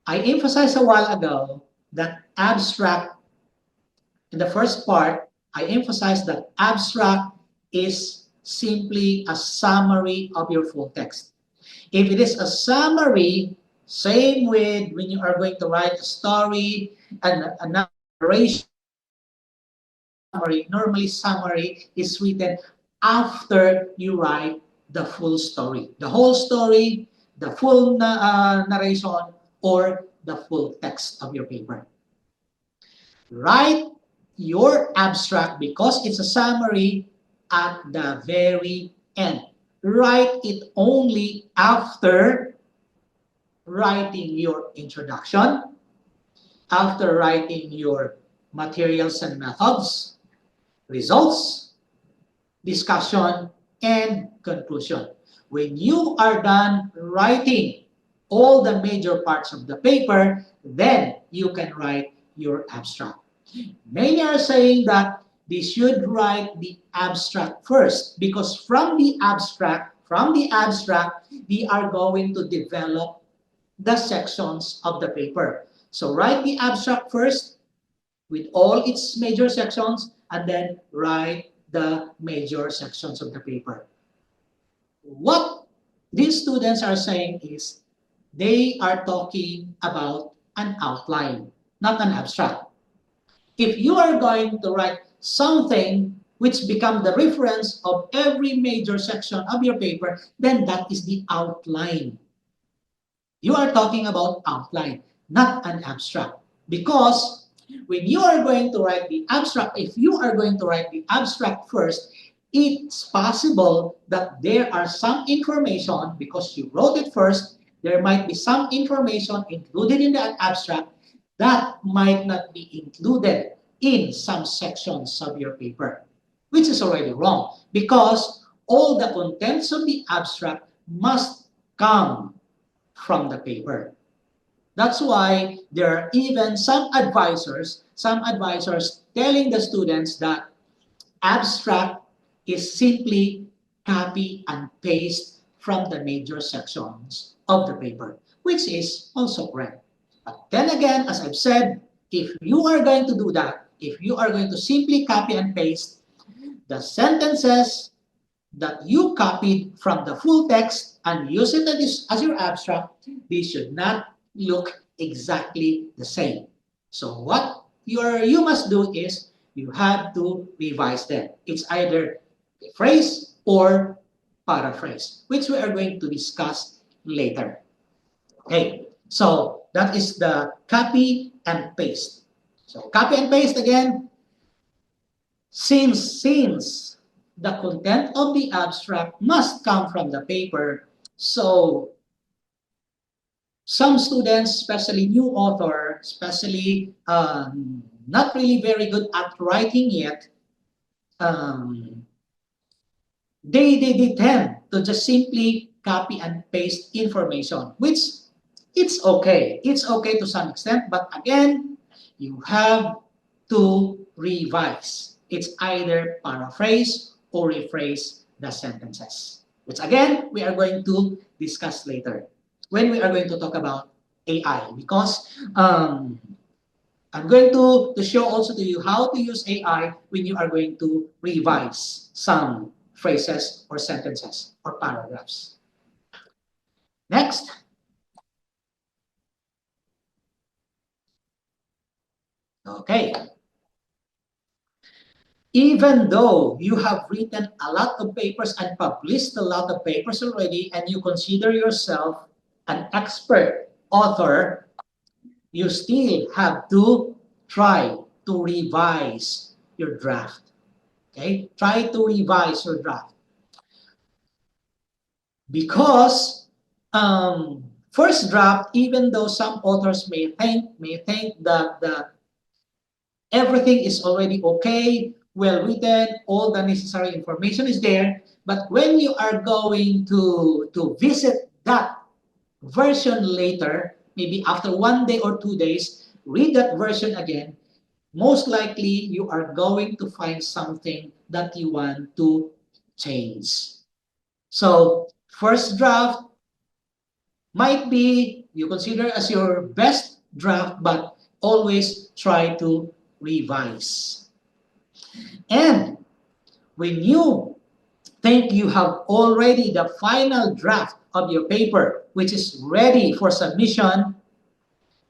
Speaker 1: I emphasized a while ago that abstract, in the first part, I emphasized that abstract is simply a summary of your full text. If it is a summary, same with when you are going to write a story and a narration, normally summary is written after you write the full story. The whole story, the full narration, or the full text of your paper. Write your abstract because it's a summary at the very end. Write it only after writing your introduction, after writing your materials and methods, results, discussion, and conclusion. When you are done writing all the major parts of the paper, then you can write your abstract. Many are saying that they should write the abstract first because from the abstract, they are going to develop the sections of the paper. So write the abstract first with all its major sections and then write the major sections of the paper. What these students are saying is they are talking about an outline, not an abstract. If you are going to write something which become the reference of every major section of your paper, then that is the outline. You are talking about outline, not an abstract. Because when you are going to write the abstract, if you are going to write the abstract first, it's possible that there are some information, because you wrote it first, there might be some information included in that abstract that might not be included in some sections of your paper, which is already wrong because all the contents of the abstract must come from the paper. That's why there are even some advisors telling the students that abstract is simply copy and paste from the major sections of the paper, which is also correct. But then again, as I've said, if you are going to do that, if you are going to simply copy and paste the sentences that you copied from the full text and use it as your abstract, they should not look exactly the same. So what you must do is you have to revise them. It's either a phrase or paraphrase, which we are going to discuss later. Okay, so that is the copy and paste. So copy and paste again, since the content of the abstract must come from the paper, so some students, especially new author, especially not really very good at writing yet, um, they tend to just simply copy and paste information, which it's okay. It's okay to some extent, but again, you have to revise. It's either paraphrase or rephrase the sentences, which again, we are going to discuss later when we are going to talk about AI, because I'm going to show also to you how to use AI when you are going to revise some phrases or sentences or paragraphs. Next. Okay. Even though you have written a lot of papers and published a lot of papers already, and you consider yourself an expert author, you still have to try to revise your draft. Okay? Try to revise your draft. Because first draft, even though some authors may think that everything is already okay, well written, all the necessary information is there, but when you are going to visit that version later, maybe after 1 day or 2 days, read that version again, most likely you are going to find something that you want to change. So, first draft might be you consider as your best draft, but always try to revise. And when you think you have already the final draft of your paper, which is ready for submission,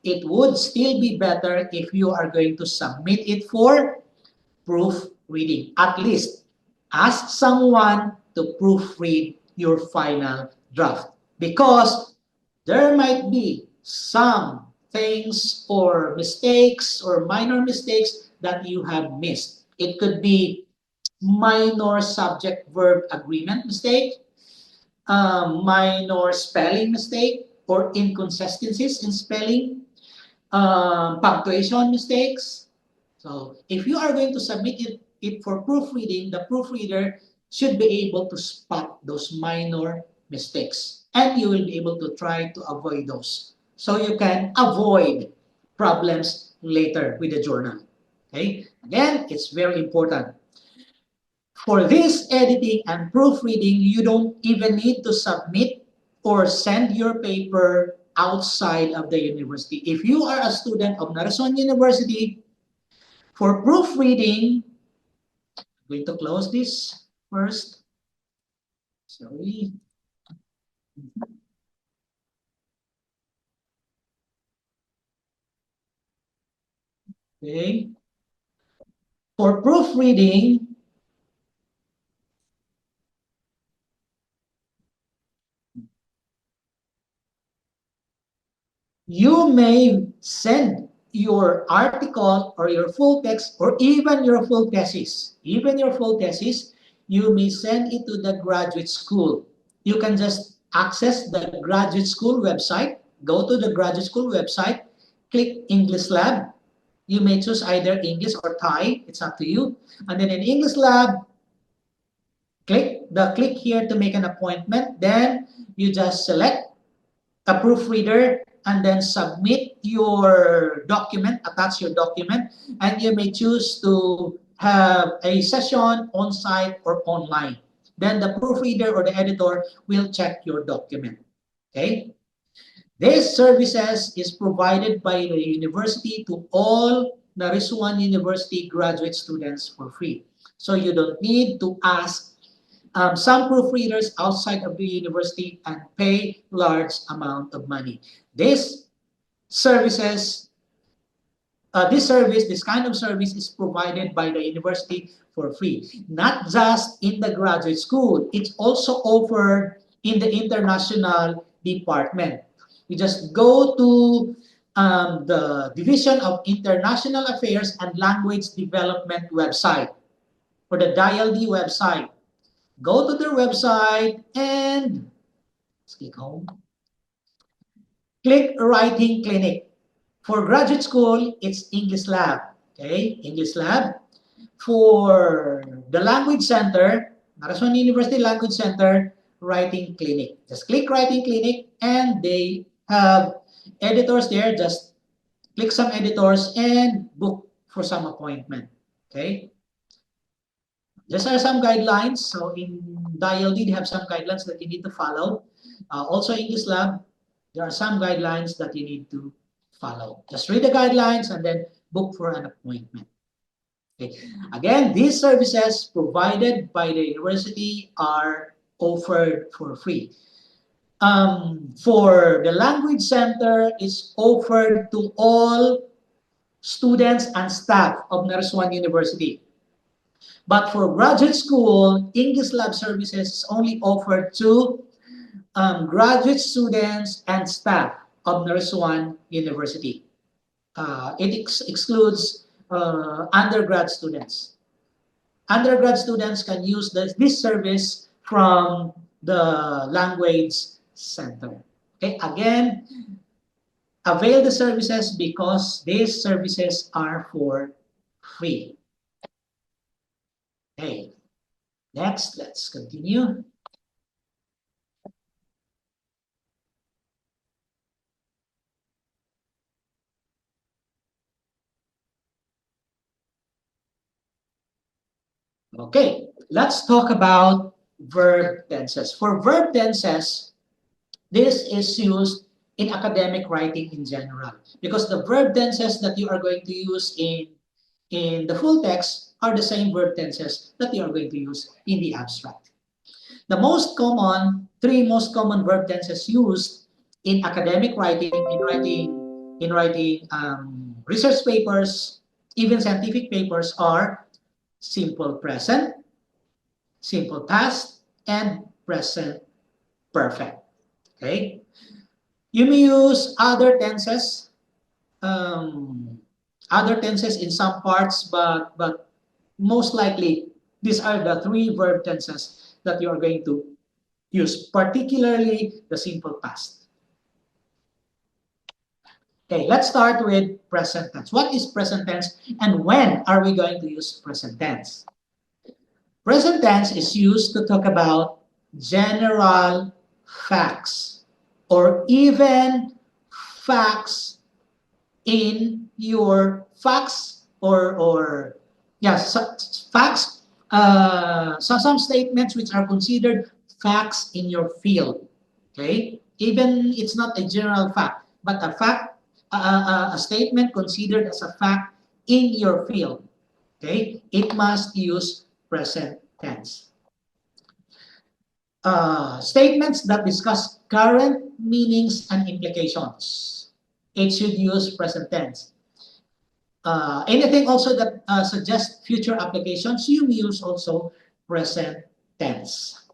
Speaker 1: it would still be better if you are going to submit it for proofreading. At least ask someone to proofread your final draft, because there might be some things or mistakes or minor mistakes that you have missed. It could be minor subject verb agreement mistake, minor spelling mistake or inconsistencies in spelling, punctuation mistakes. So if you are going to submit it for proofreading, the proofreader should be able to spot those minor mistakes, and you will be able to try to avoid those. So you can avoid problems later with the journal. Okay? Again, it's very important. For this editing and proofreading, you don't even need to submit or send your paper outside of the university. If you are a student of Naresuan University, for proofreading, I'm going to close this first. Sorry. Okay. For proofreading, you may send your article or your full text or even your full thesis. Even your full thesis, you may send it to the graduate school. You can just access the graduate school website, go to the graduate school website, click English Lab. You may choose either English or Thai, it's up to you. And then in English Lab, click here to make an appointment. Then you just select a proofreader and then submit your document, attach your document, and you may choose to have a session on site or online. Then the proofreader or the editor will check your document. Okay? This services is provided by the university to all Naresuan University graduate students for free. So you don't need to ask some proofreaders outside of the university and pay large amount of money. This services, this kind of service is provided by the university for free. Not just in the graduate school, it's also offered in the international department. You just go to the Division of International Affairs and Language Development website, or the DILD website. Go to their website and let's click home. Click Writing Clinic. For graduate school, it's English Lab. Okay, English Lab. For the Language Center, Naresuan University Language Center, Writing Clinic. Just click Writing Clinic and they have editors there. Just click some editors and book for some appointment. Okay. These are some guidelines. So in DILD, they have some guidelines that you need to follow. Also English Lab, there are some guidelines that you need to follow. Just read the guidelines and then book for an appointment. Okay. Again, these services provided by the university are offered for free. For the Language Center, is offered to all students and staff of Naresuan University. But for graduate school, English Lab services is only offered to graduate students and staff of Naresuan University. It excludes undergrad students. undergrad students can use this service from the language center. Okay, again, avail the services because these services are for free. Okay, next, let's continue. Okay, let's talk about verb tenses. For verb tenses, this is used in academic writing in general because the verb tenses that you are going to use in the full text are the same verb tenses that you are going to use in the abstract. The most common, three most common verb tenses used in academic writing, in writing research papers, even scientific papers are simple present, simple past, and present perfect. Okay? You may use um, other tenses in some parts, but most likely these are the three verb tenses that you are going to use, particularly the simple past. Okay, let's start with present tense. What is present tense and when are we going to use present tense? Present tense is used to talk about general facts or even facts in your facts or yes, facts, some statements which are considered facts in your field. Okay, even it's not a general fact, but a fact, a statement considered as a fact in your field. Okay, it must use present tense. Statements that discuss current meanings and implications. It should use present tense. Anything also that suggests future applications, you may use also present tense.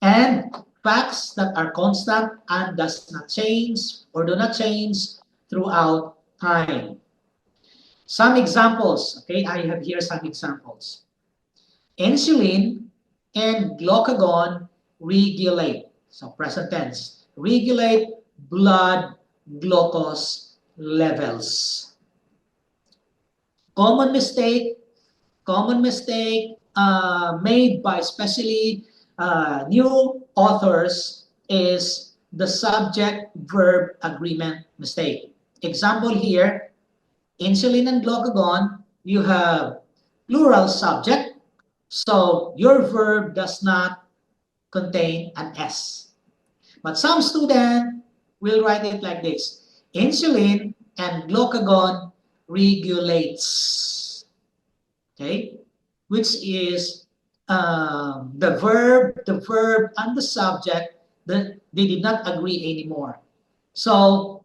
Speaker 1: And facts that are constant and does not change or do not change throughout time. Some examples, okay, I have here some examples. Insulin and glucagon regulate, so present tense, regulate blood glucose levels. Common mistake, made by especially new authors is the subject-verb agreement mistake. Example here, insulin and glucagon, you have plural subject, so your verb does not contain an S. But some student will write it like this. Insulin and glucagon regulates. Okay? Which is the verb and the subject that they did not agree anymore. So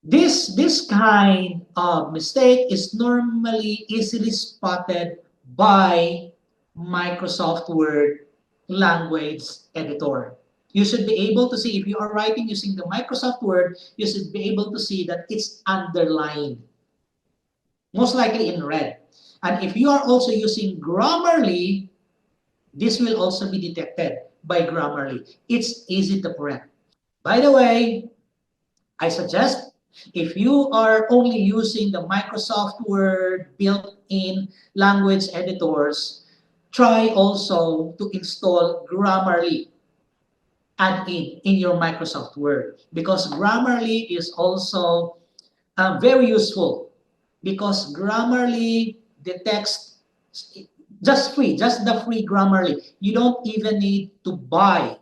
Speaker 1: this kind of mistake is normally easily spotted by Microsoft Word language editor. You should be able to see, if you are writing using the Microsoft Word, you should be able to see that it's underlined, most likely in red. And if you are also using Grammarly, this will also be detected by Grammarly. It's easy to correct. By the way, I suggest if you are only using the Microsoft Word built-in language editors, try also to install Grammarly add-in your Microsoft Word because Grammarly is also very useful because Grammarly detects just the free Grammarly. You don't even need to buy.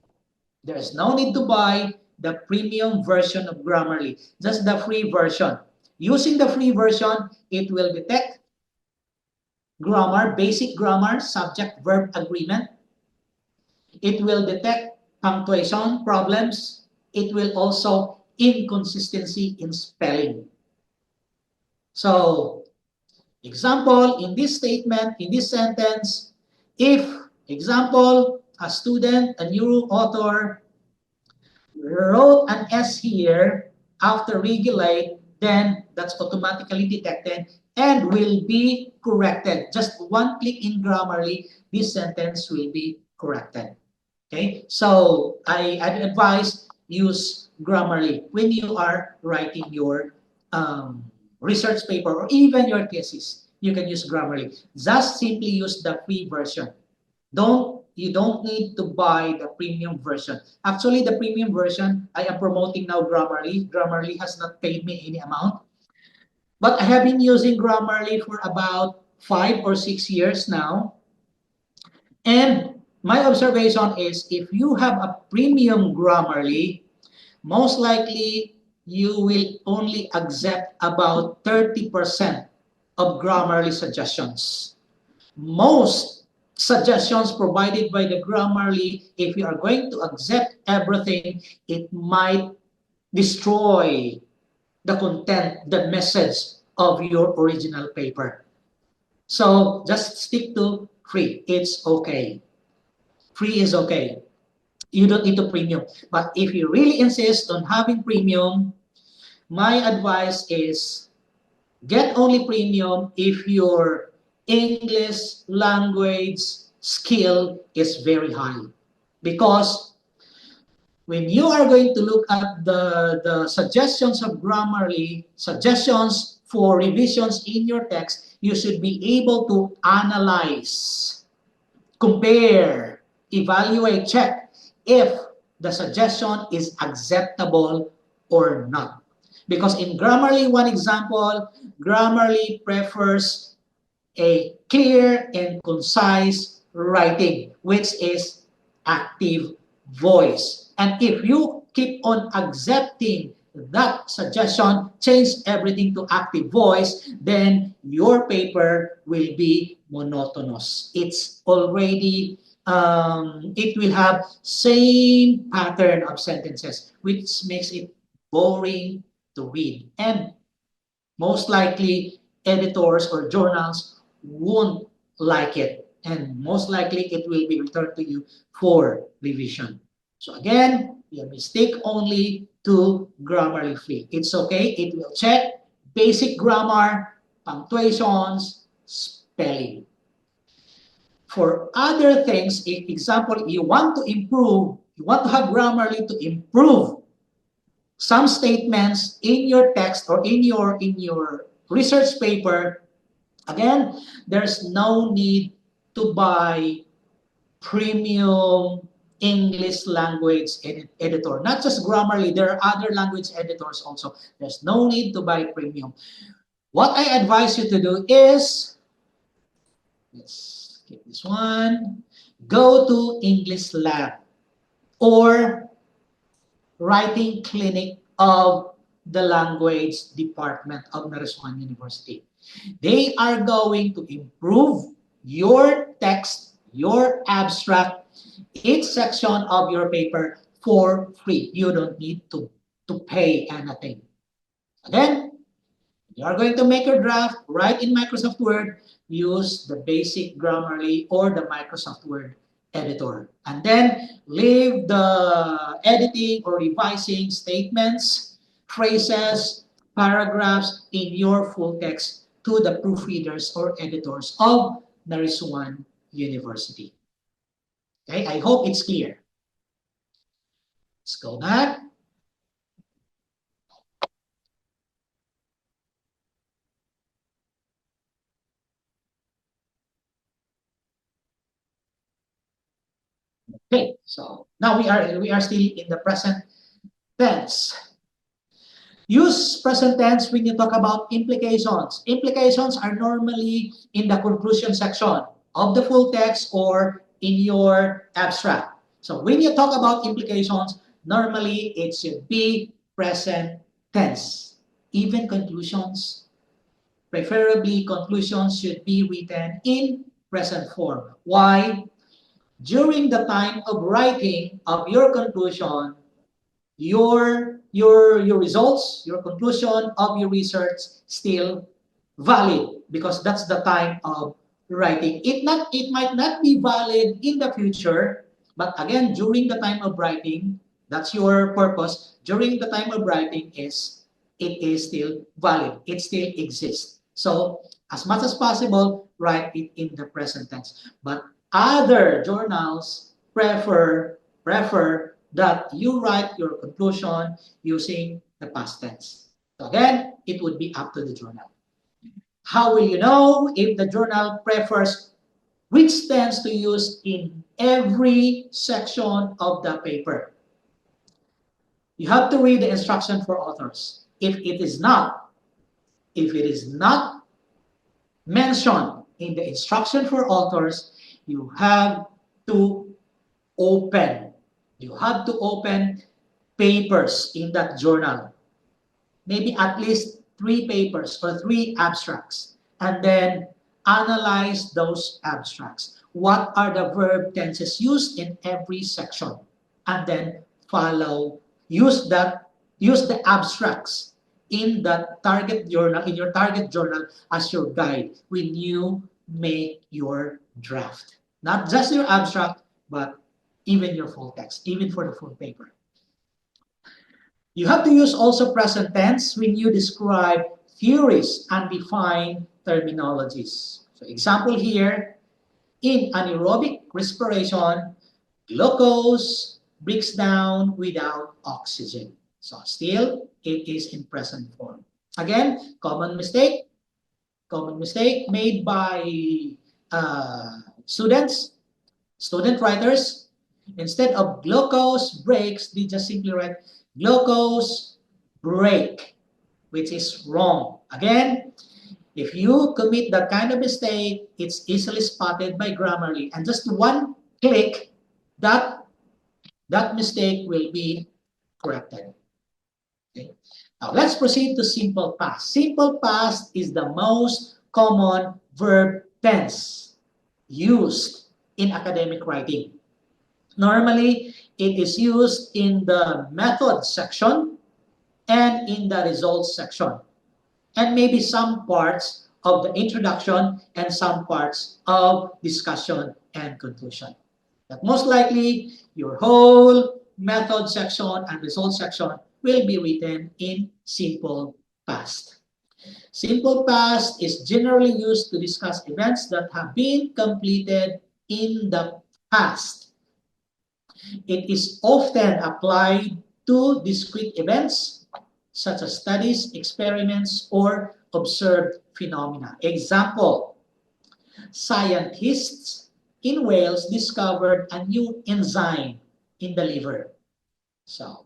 Speaker 1: There's no need to buy the premium version of Grammarly, just the free version. Using the free version, it will detect grammar, basic grammar, subject verb agreement. It will detect punctuation problems. It will also inconsistency in spelling. So, example, in this statement, in this sentence, if, example, a student, a new author, wrote an S here after regulate, then that's automatically detected and will be corrected. Just one click in Grammarly, this sentence will be corrected. Okay, so I advise use Grammarly when you are writing your research paper or even your thesis. You can use Grammarly. Just simply use the free version. You don't need to buy the premium version. Actually, the premium version, I am promoting now Grammarly. Grammarly has not paid me any amount. But I have been using Grammarly for about 5 or 6 years now. And my observation is if you have a premium Grammarly, most likely you will only accept about 30% of Grammarly suggestions. Most suggestions provided by the Grammarly, if you are going to accept everything, it might destroy the content, the message of your original paper. So just stick to free. It's okay. Free is okay. You don't need to premium. But if you really insist on having premium, my advice is get only premium if your English language skill is very high. Because when you are going to look at the suggestions of Grammarly, suggestions for revisions in your text, you should be able to analyze, compare, evaluate, check if the suggestion is acceptable or not. Because in Grammarly, one example, Grammarly prefers a clear and concise writing, which is active voice. And if you keep on accepting that suggestion, change everything to active voice, then your paper will be monotonous. It's already, it will have same pattern of sentences, which makes it boring to read. And most likely, editors or journals won't like it. And most likely, it will be returned to you for revision. So again, you mistake only to Grammarly free. It's okay. It will check basic grammar, punctuations, spelling. For other things, if example, you want to improve, you want to have Grammarly to improve some statements in your text or in your research paper, again, there's no need to buy premium English language editor. Not just Grammarly, there are other language editors also. There's no need to buy premium. What I advise you to do is, let's skip this one, go to English Lab or writing clinic of the language department of Naresuan University. They are going to improve your text, your abstract, each section of your paper for free. You don't need to pay anything. Again, you are going to make your draft, write in Microsoft Word, use the basic Grammarly or the Microsoft Word editor. And then leave the editing or revising statements, phrases, paragraphs in your full text to the proofreaders or editors of Naresuan University. Okay, I hope it's clear. Let's go back. Okay, so now we are still in the present tense. Use present tense when you talk about implications. Implications are normally in the conclusion section of the full text or in your abstract. So when you talk about implications, normally it should be present tense. Even conclusions, preferably conclusions should be written in present form. Why? During the time of writing of your conclusion, your results, your conclusion of your research still valid because that's the time of writing. It might not be valid in the future, but again, during the time of writing, that's your purpose. During the time of writing it is still valid. It still exists. So as much as possible, write it in the present tense. But other journals prefer that you write your conclusion using the past tense. So again, it would be up to the journal. How will you know if the journal prefers which tense to use in every section of the paper? You have to read the instruction for authors. If it is not mentioned in the instruction for authors, you have to open. You have to open papers in that journal. Maybe at least 3 papers or 3 abstracts. And then analyze those abstracts. What are the verb tenses used in every section? And then use the abstracts in your target journal as your guide when you make your draft. Not just your abstract, but even your full text, even for the full paper. You have to use also present tense when you describe theories and define terminologies. So example here, in anaerobic respiration, glucose breaks down without oxygen. So still, it is in present form. Again, common mistake made by student writers. Instead of glucose breaks, they just simply write glucose break, which is wrong. Again, if you commit that kind of mistake, it's easily spotted by Grammarly. And just one click, that mistake will be corrected. Okay. Now let's proceed to simple past. Simple past is the most common verb tense used in academic writing. Normally, it is used in the method section and in the results section, and maybe some parts of the introduction and some parts of discussion and conclusion. But most likely, your whole method section and results section will be written in simple past. Simple past is generally used to discuss events that have been completed in the past. It is often applied to discrete events such as studies, experiments, or observed phenomena. Example, scientists in Wales discovered a new enzyme in the liver. So,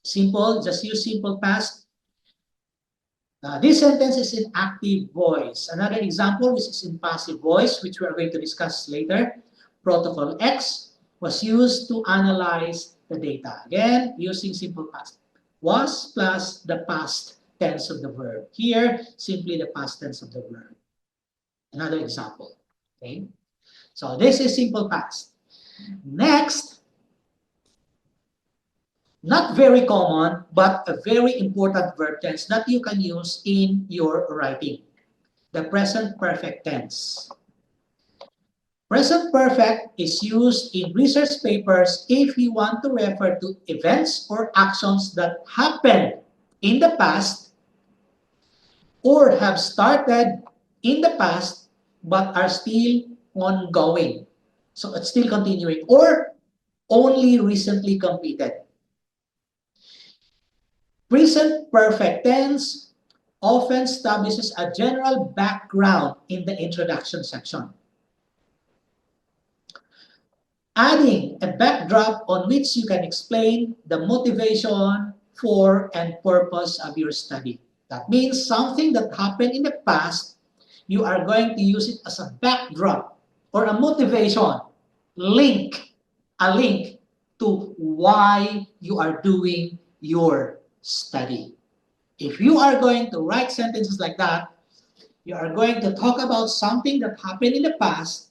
Speaker 1: simple, just use simple past. This sentence is in active voice. Another example, which is in passive voice, which we are going to discuss later. Protocol X was used to analyze the data. Again, using simple past. Was plus the past tense of the verb. Here, simply the past tense of the verb. Another example. Okay? So this is simple past. Next, not very common, but a very important verb tense that you can use in your writing. The present perfect tense. Present perfect is used in research papers if you want to refer to events or actions that happened in the past or have started in the past but are still ongoing. So it's still continuing or only recently completed. Present perfect tense often establishes a general background in the introduction section, adding a backdrop on which you can explain the motivation for and purpose of your study. That means something that happened in the past, you are going to use it as a backdrop or a motivation, a link to why you are doing your study. If you are going to write sentences like that, you are going to talk about something that happened in the past,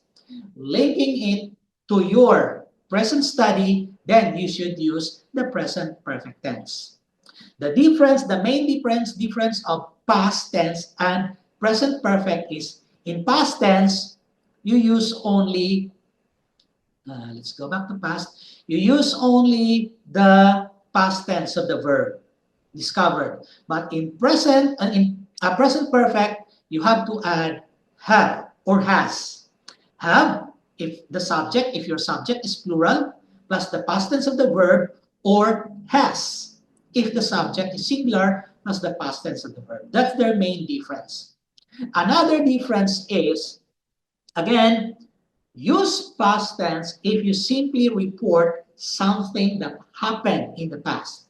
Speaker 1: linking it to your present study, then you should use the present perfect tense. The main difference of past tense and present perfect is in past tense, you use only, let's go back to past, you use only the past tense of the verb, discovered. But in present perfect, you have to add have or has. Have, if the subject, if your subject is plural, plus the past tense of the verb, or has, if the subject is singular, plus the past tense of the verb. That's their main difference. Another difference is, again, use past tense if you simply report something that happened in the past.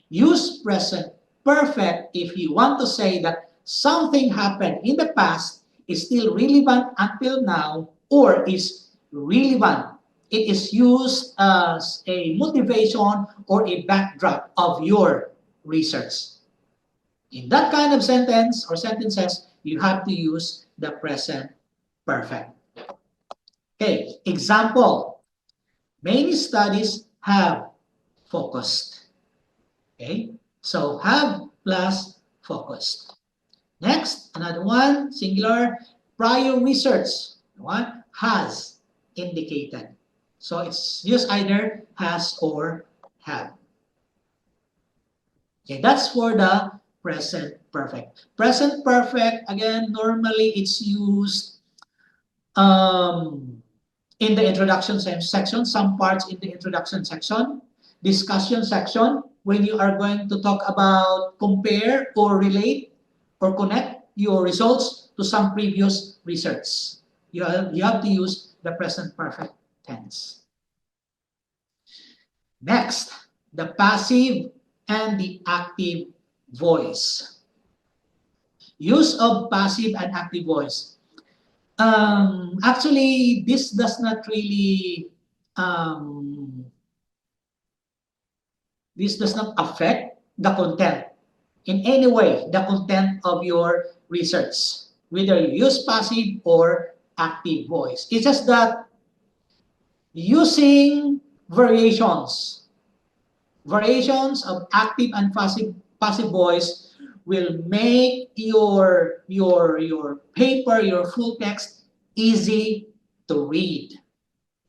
Speaker 1: Use present perfect if you want to say that something happened in the past is still relevant until now or is relevant. It is used as a motivation or a backdrop of your research. In that kind of sentence or sentences, you have to use the present perfect. Okay, example. Many studies have focused. Okay, so have plus focused. Next, another one, singular, prior research. One has indicated. So it's used either has or have. Okay, that's for the present perfect. Present perfect, again, normally it's used in the introduction section, some parts in the introduction section, discussion section, when you are going to talk about compare or relate or connect your results to some previous research. You have to use the present perfect tense. Next, the passive and the active voice. Use of passive and active voice. Actually, this does not really this does not affect the content in any way, the content of your research, whether you use passive or active voice. It's just that using variations of active and passive voice will make your paper, your full text easy to read.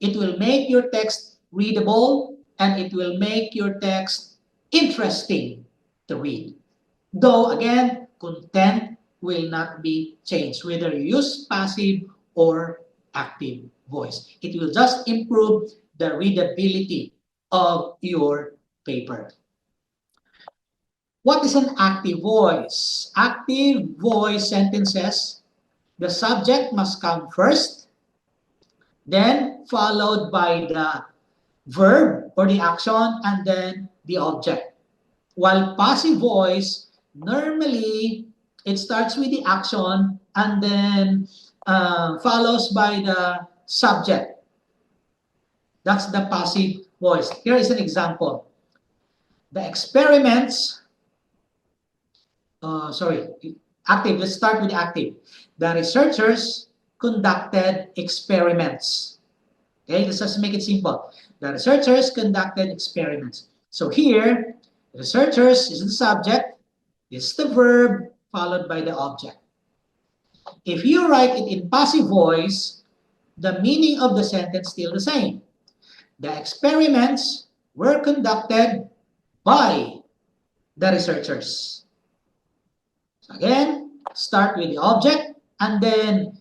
Speaker 1: It will make your text readable and it will make your text interesting to read. Though again, content will not be changed whether you use passive or active voice. It will just improve the readability of your paper. What is an active voice? Active voice sentences, the subject must come first, then followed by the verb or the action, and then the object. While passive voice, normally it starts with the action and then follows by the subject. That's the passive voice. Here is an example. The experiments, active, let's start with active. The researchers conducted experiments. Okay, let's just make it simple. The researchers conducted experiments. So here, researchers is the subject, is the verb, followed by the object. If you write it in passive voice, the meaning of the sentence is still the same. The experiments were conducted by the researchers. So again, start with the object, and then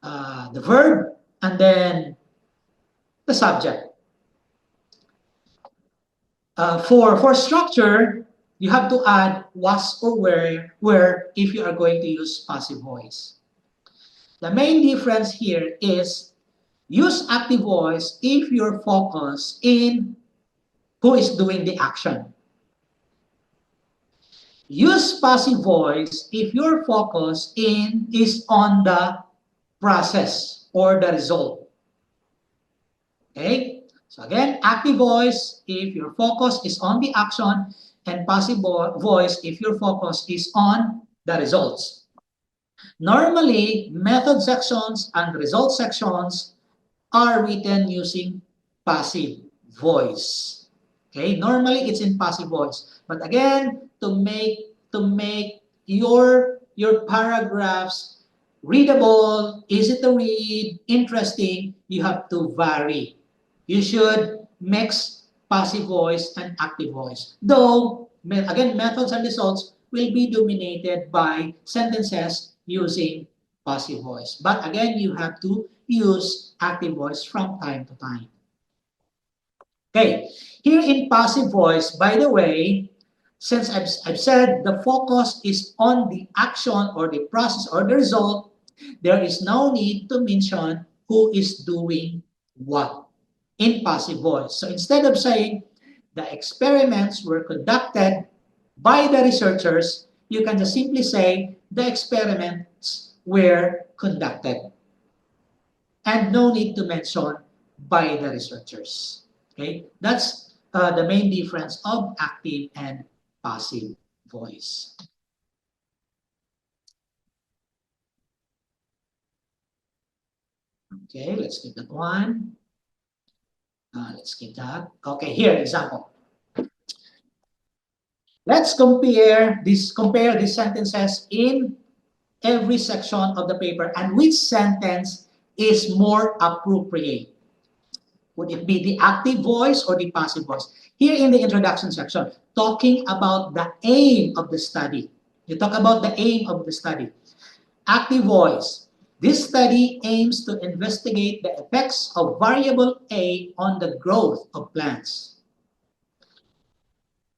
Speaker 1: the verb, and then the subject. For structure, you have to add was or where if you are going to use passive voice. The main difference here is use active voice if you're focused in who is doing the action. Use passive voice if your focus is on the process or the result. Okay? So again, active voice if your focus is on the action, and passive voice if your focus is on the results. Normally, method sections and result sections are written using passive voice. Okay, normally it's in passive voice. But again, to make your paragraphs readable, easy to read, interesting, you have to vary. You should mix passive voice and active voice. Though, again, methods and results will be dominated by sentences using passive voice. But again, you have to use active voice from time to time. Okay, here in passive voice, by the way, since I've said the focus is on the action or the process or the result, there is no need to mention who is doing what in passive voice. So instead of saying the experiments were conducted by the researchers, you can just simply say the experiments were conducted. And no need to mention by the researchers. Okay, that's the main difference of active and passive voice. Okay, let's keep that one. Let's keep that. Okay, here, example. Let's compare these sentences in every section of the paper and which sentence is more appropriate. Would it be the active voice or the passive voice? Here in the introduction section, talking about the aim of the study. You talk about the aim of the study. Active voice. This study aims to investigate the effects of variable A on the growth of plants.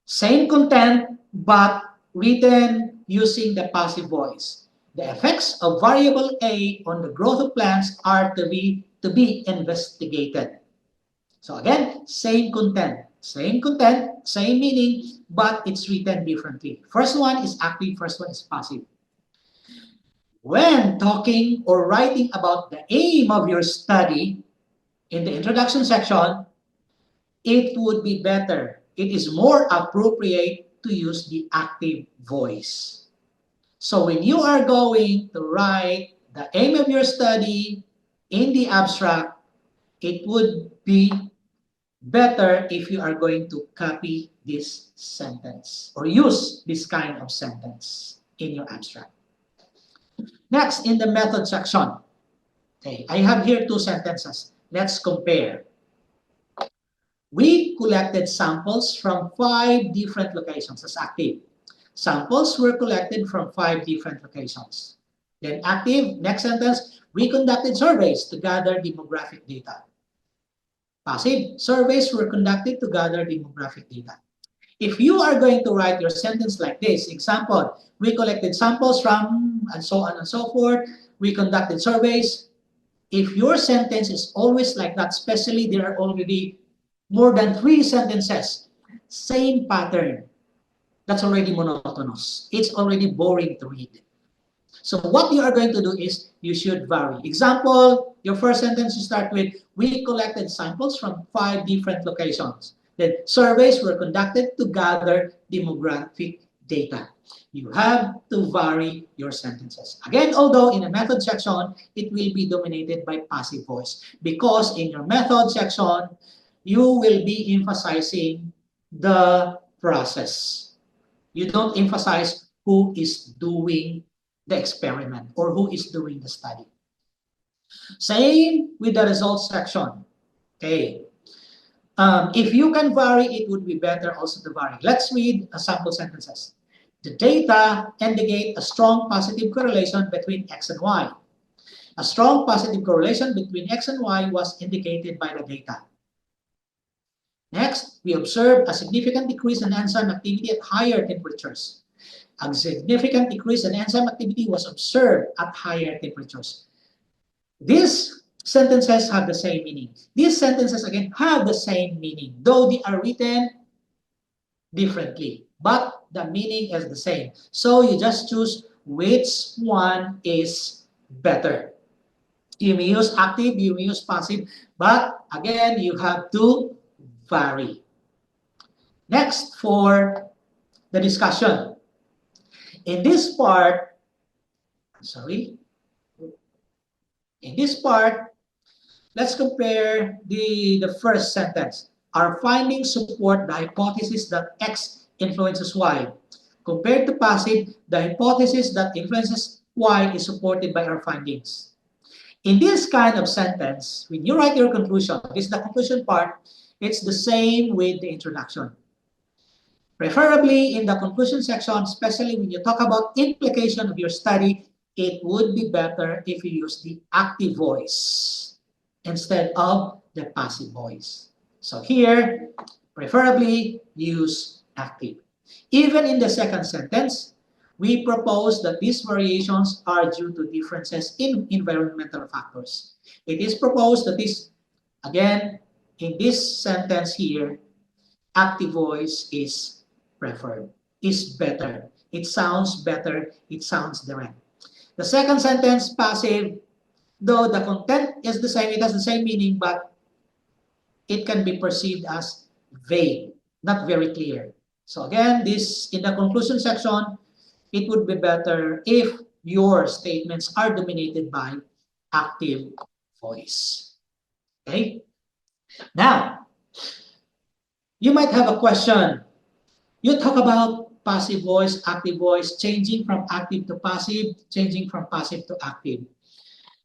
Speaker 1: Same content, but written using the passive voice. The effects of variable A on the growth of plants are to be investigated. So again, same content, same meaning, but it's written differently. First one is active, first one is passive. When talking or writing about the aim of your study in the introduction section, it would be better. It is more appropriate to use the active voice. So when you are going to write the aim of your study in the abstract, it would be better if you are going to copy this sentence or use this kind of sentence in your abstract. Next, in the method section, okay, I have here two sentences. Let's compare. We collected samples from 5 different locations as active. Samples were collected from 5 different locations. Then active, next sentence, we conducted surveys to gather demographic data. Passive, surveys were conducted to gather demographic data. If you are going to write your sentence like this, example, we collected samples from, and so on and so forth, we conducted surveys. If your sentence is always like that, especially there are already more than 3 sentences, same pattern, that's already monotonous. It's already boring to read. So what you are going to do is you should vary. Example, your first sentence you start with, we collected samples from 5 different locations. Then surveys were conducted to gather demographic data. You have to vary your sentences. Again, although in the method section, it will be dominated by passive voice. Because in your method section, you will be emphasizing the process. You don't emphasize who is doing the experiment or who is doing the study. Same with the results section. Okay. If you can vary, it would be better also to vary. Let's read sample sentences. The data indicate a strong positive correlation between X and Y. A strong positive correlation between X and Y was indicated by the data. Next, we observed a significant decrease in enzyme activity at higher temperatures. A significant decrease in enzyme activity was observed at higher temperatures. These sentences have the same meaning. These sentences, again, have the same meaning, though they are written differently, but the meaning is the same. So you just choose which one is better. You may use active, you may use passive, but again, you have to vary. Next, for the discussion. In this part, let's compare the first sentence. Our findings support the hypothesis that X influences Y. Compared to passive, the hypothesis that influences Y is supported by our findings. In this kind of sentence, when you write your conclusion, this is the conclusion part, it's the same with the introduction. Preferably in the conclusion section, especially when you talk about implication of your study, it would be better if you use the active voice instead of the passive voice. So here, preferably use active. Even in the second sentence, we propose that these variations are due to differences in environmental factors. It is proposed that this, again, in this sentence here, active voice is preferred, is better. It sounds better, it sounds direct. The second sentence, passive, though the content is the same, it has the same meaning, but it can be perceived as vague, not very clear. So again, this in the conclusion section, it would be better if your statements are dominated by active voice. Okay? Now, you might have a question. You talk about passive voice, active voice, changing from active to passive, changing from passive to active.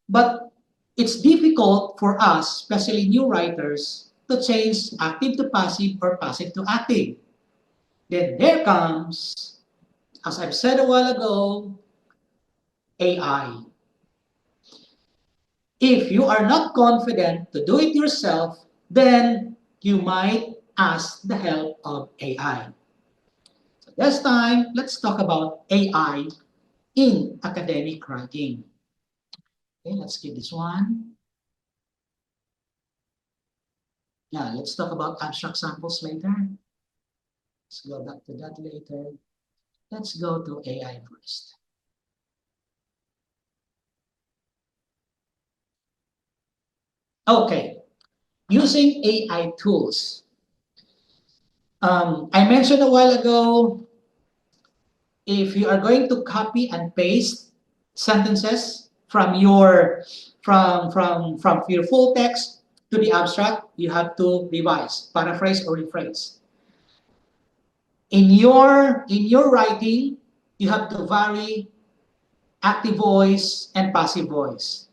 Speaker 1: But it's difficult for us, especially new writers, to change active to passive or passive to active. Then there comes, as I've said a while ago, AI. If you are not confident to do it yourself, then you might ask the help of AI. So this time, let's talk about AI in academic writing. Okay, let's skip this one. Yeah, let's talk about abstract samples later. Let's go back to that later. Let's go to AI first. Okay, using AI tools. I mentioned a while ago, if you are going to copy and paste sentences from your full text to the abstract, you have to revise, paraphrase, or rephrase. In your writing, you have to vary active voice and passive voice.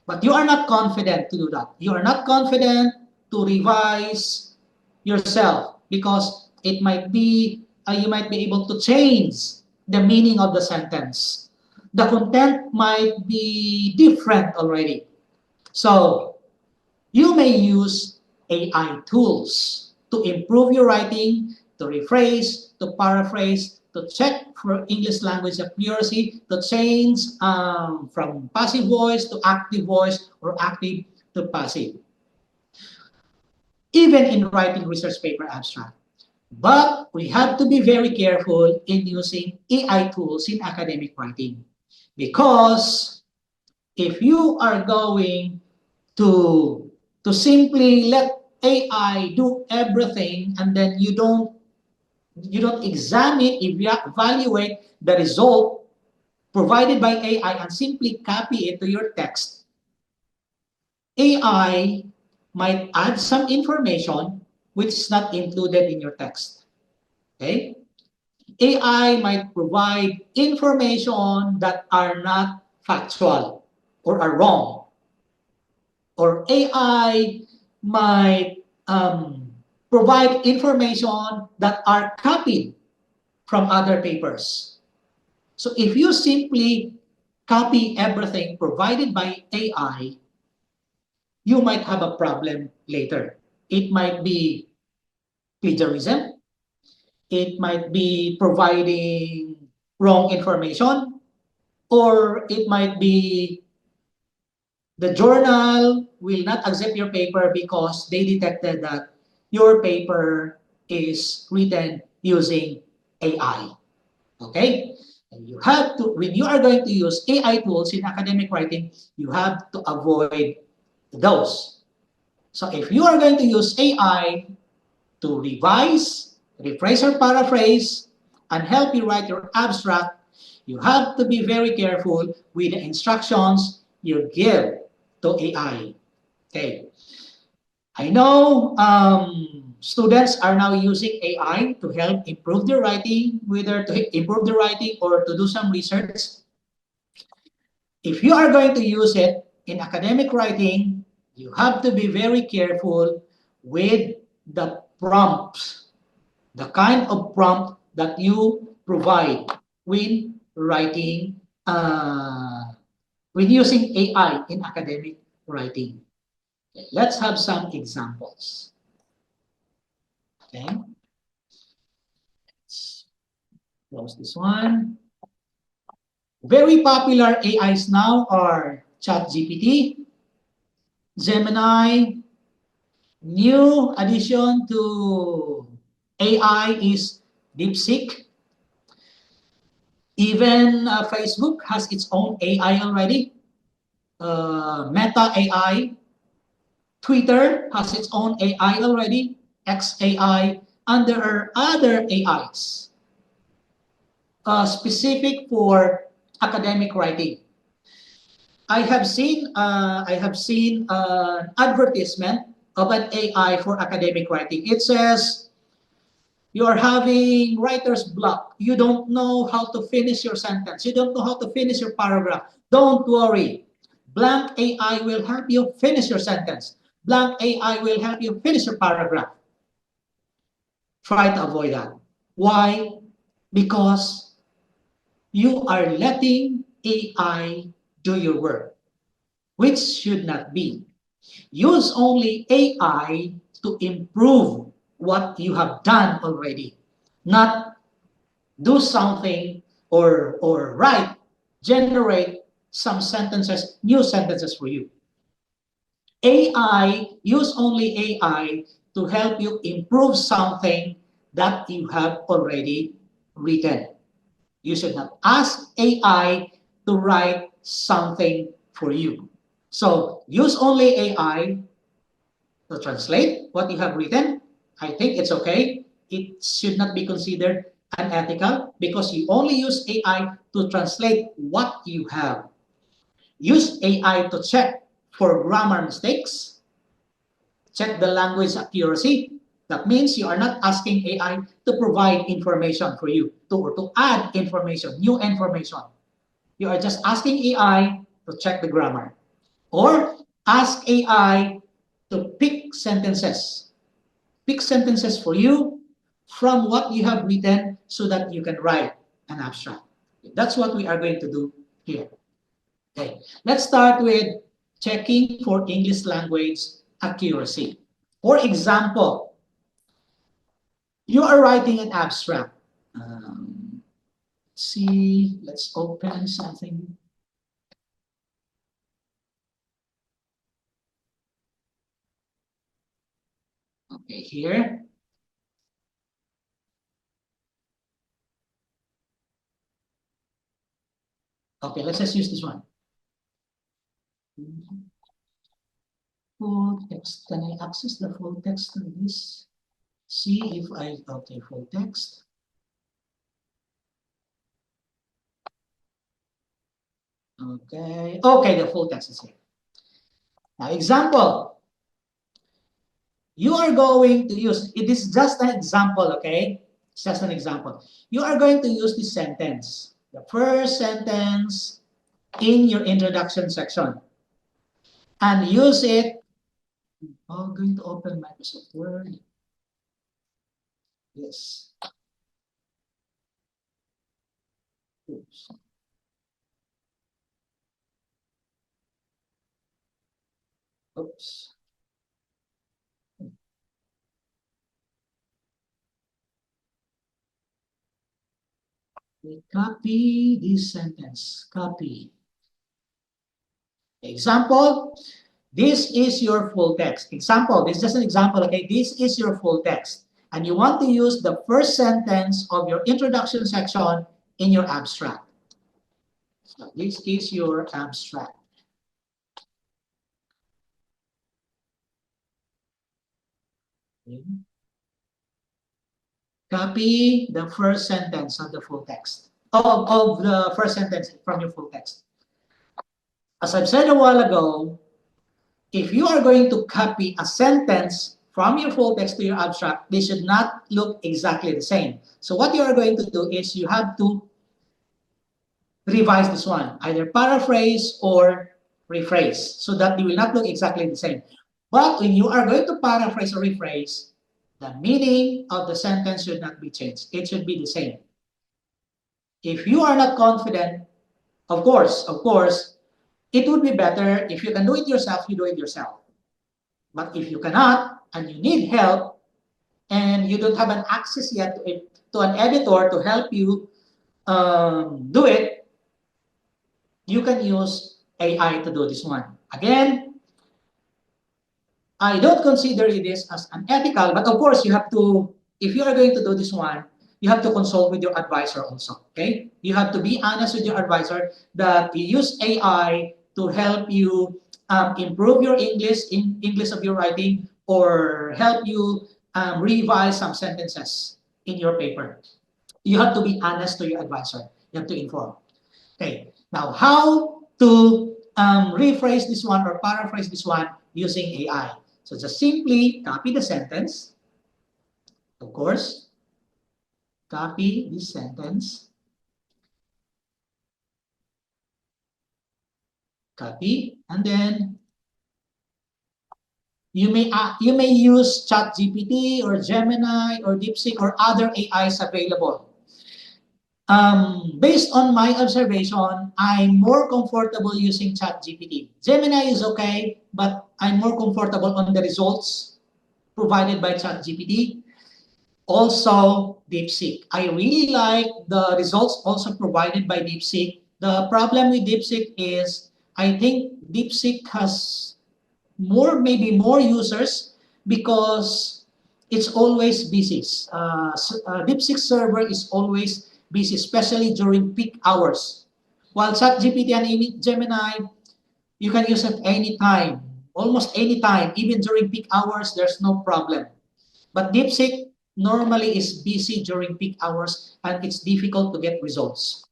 Speaker 1: But you are not confident to do that. You are not confident to revise yourself because it might be you might be able to change the meaning of the sentence. The content might be different already. So you may use AI tools to improve your writing, to rephrase, to paraphrase, to check for English language accuracy, to change from passive voice to active voice or active to passive, even in writing research paper abstract. But we have to be very careful in using AI tools in academic writing because if you are going to simply let AI do everything and then you don't examine, evaluate the result provided by AI and simply copy it to your text, AI might add some information which is not included in your text. Okay? AI might provide information that are not factual or are wrong. Or AI might provide information that are copied from other papers. So if you simply copy everything provided by AI, you might have a problem later. It might be plagiarism. It might be providing wrong information, or it might be the journal will not accept your paper because they detected that your paper is written using AI. Okay? And you have to, when you are going to use AI tools in academic writing, you have to avoid those. So if you are going to use AI to revise, rephrase or paraphrase, and help you write your abstract, you have to be very careful with the instructions you give to AI. Okay. I know students are now using AI to help improve their writing, whether to improve their writing or to do some research. If you are going to use it in academic writing, you have to be very careful with the prompts, the kind of prompt that you provide when writing uh, with using AI in academic writing. Okay, let's have some examples. Okay, let's close this one. Very popular AIs now are ChatGPT, Gemini. New addition to AI is DeepSeek. Even Facebook has its own AI already. Meta AI. Twitter has its own AI already. XAI. And there are other AIs specific for academic writing. I have seen an advertisement of an AI for academic writing. It says you are having writer's block. You don't know how to finish your sentence. You don't know how to finish your paragraph. Don't worry. Blank AI will help you finish your sentence. Blank AI will help you finish your paragraph. Try to avoid that. Why? Because you are letting AI do your work, which should not be. Use only AI to improve what you have done already, not do something or write, generate some sentences, new sentences for you. AI, use only AI to help you improve something that you have already written. You should not ask AI to write something for you. So use only AI to translate what you have written. I think it's okay. It should not be considered unethical because you only use AI to translate what you have. Use AI to check for grammar mistakes, check the language accuracy. That means you are not asking AI to provide information for you, to add information, new information. You are just asking AI to check the grammar. Or ask AI to pick sentences for you from what you have written so that you can write an abstract. That's what we are going to do here. Okay, let's start with checking for English language accuracy. For example, you are writing an abstract. See, let's open something. Okay, here. Okay, let's just use this one. Full text. Can I access the full text of this? See if I, okay, full text. Okay, okay, the full text is here. Now, example, you are going to use, it is just an example, okay? It's just an example. You are going to use this sentence, the first sentence in your introduction section, and use it. Oh, I'm going to open Microsoft Word. Yes. Oops. Oops. We copy this sentence. Copy. Example, this is your full text. Example, this is just an example, okay? This is your full text. And you want to use the first sentence of your introduction section in your abstract. So this is your abstract. Okay. Copy the first sentence of the full text, of the first sentence from your full text. As I've said a while ago, if you are going to copy a sentence from your full text to your abstract, they should not look exactly the same. So what you are going to do is you have to revise this one, either paraphrase or rephrase, so that they will not look exactly the same. But when you are going to paraphrase or rephrase, the meaning of the sentence should not be changed. It should be the same. If you are not confident Of course, it would be better if you can do it yourself, you do it yourself. But if you cannot and you need help and you don't have an access yet to an editor to help you do it, you can use AI to do this one. Again, I don't consider this as unethical, but of course you have to, if you are going to do this one, you have to consult with your advisor also, okay? You have to be honest with your advisor that you use AI to help you improve your English, in English of your writing, or help you revise some sentences in your paper. You have to be honest to your advisor. You have to inform. Okay, now how to rephrase this one or paraphrase this one using AI. So just simply copy the sentence, of course, copy this sentence, copy, and then you may use ChatGPT or Gemini or DeepSeek or other AIs available. Based on my observation, I'm more comfortable using ChatGPT. Gemini is okay, but I'm more comfortable on the results provided by ChatGPT. Also, DeepSeek. I really like the results also provided by DeepSeek. The problem with DeepSeek is I think DeepSeek has maybe more users because it's always busy. DeepSeek server is always busy, especially during peak hours. While ChatGPT and Gemini, you can use it anytime, almost anytime, even during peak hours, there's no problem. But DeepSeek normally is busy during peak hours and it's difficult to get results.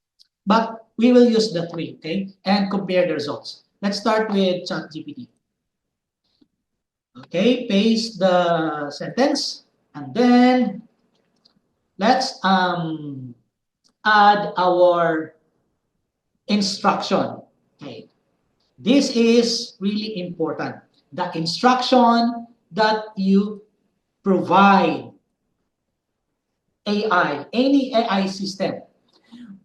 Speaker 1: But we will use the three, okay, and compare the results. Let's start with ChatGPT. Okay, paste the sentence and then let's add our instruction. Okay, this is really important. The instruction that you provide AI, any AI system.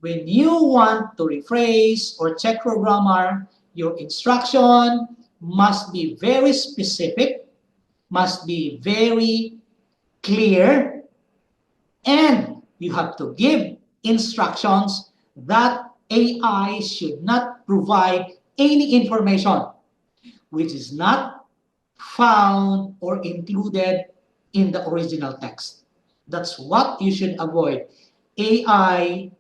Speaker 1: When you want to rephrase or check for grammar, your instruction must be very specific, must be very clear, and you have to give instructions that AI should not provide any information which is not found or included in the original text. That's what you should avoid. AI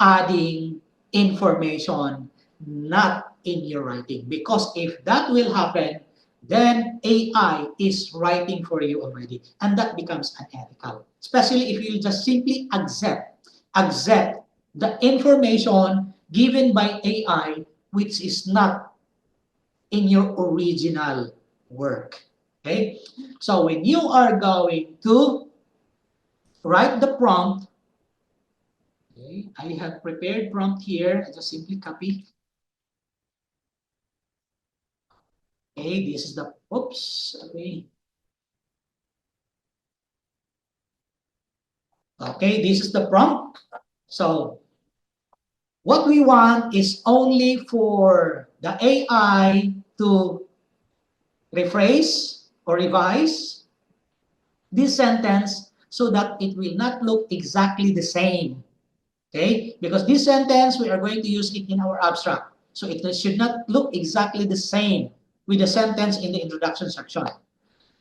Speaker 1: adding information not in your writing. Because if that will happen, then AI is writing for you already. And that becomes unethical. Especially if you just simply accept the information given by AI which is not in your original work. Okay? So when you are going to write the prompt, okay, I have prepared prompt here. I just simply copy. Okay, this is the, oops, okay. Okay, this is the prompt. So what we want is only for the AI to rephrase or revise this sentence so that it will not look exactly the same. Okay, because this sentence, we are going to use it in our abstract. So it should not look exactly the same with the sentence in the introduction section.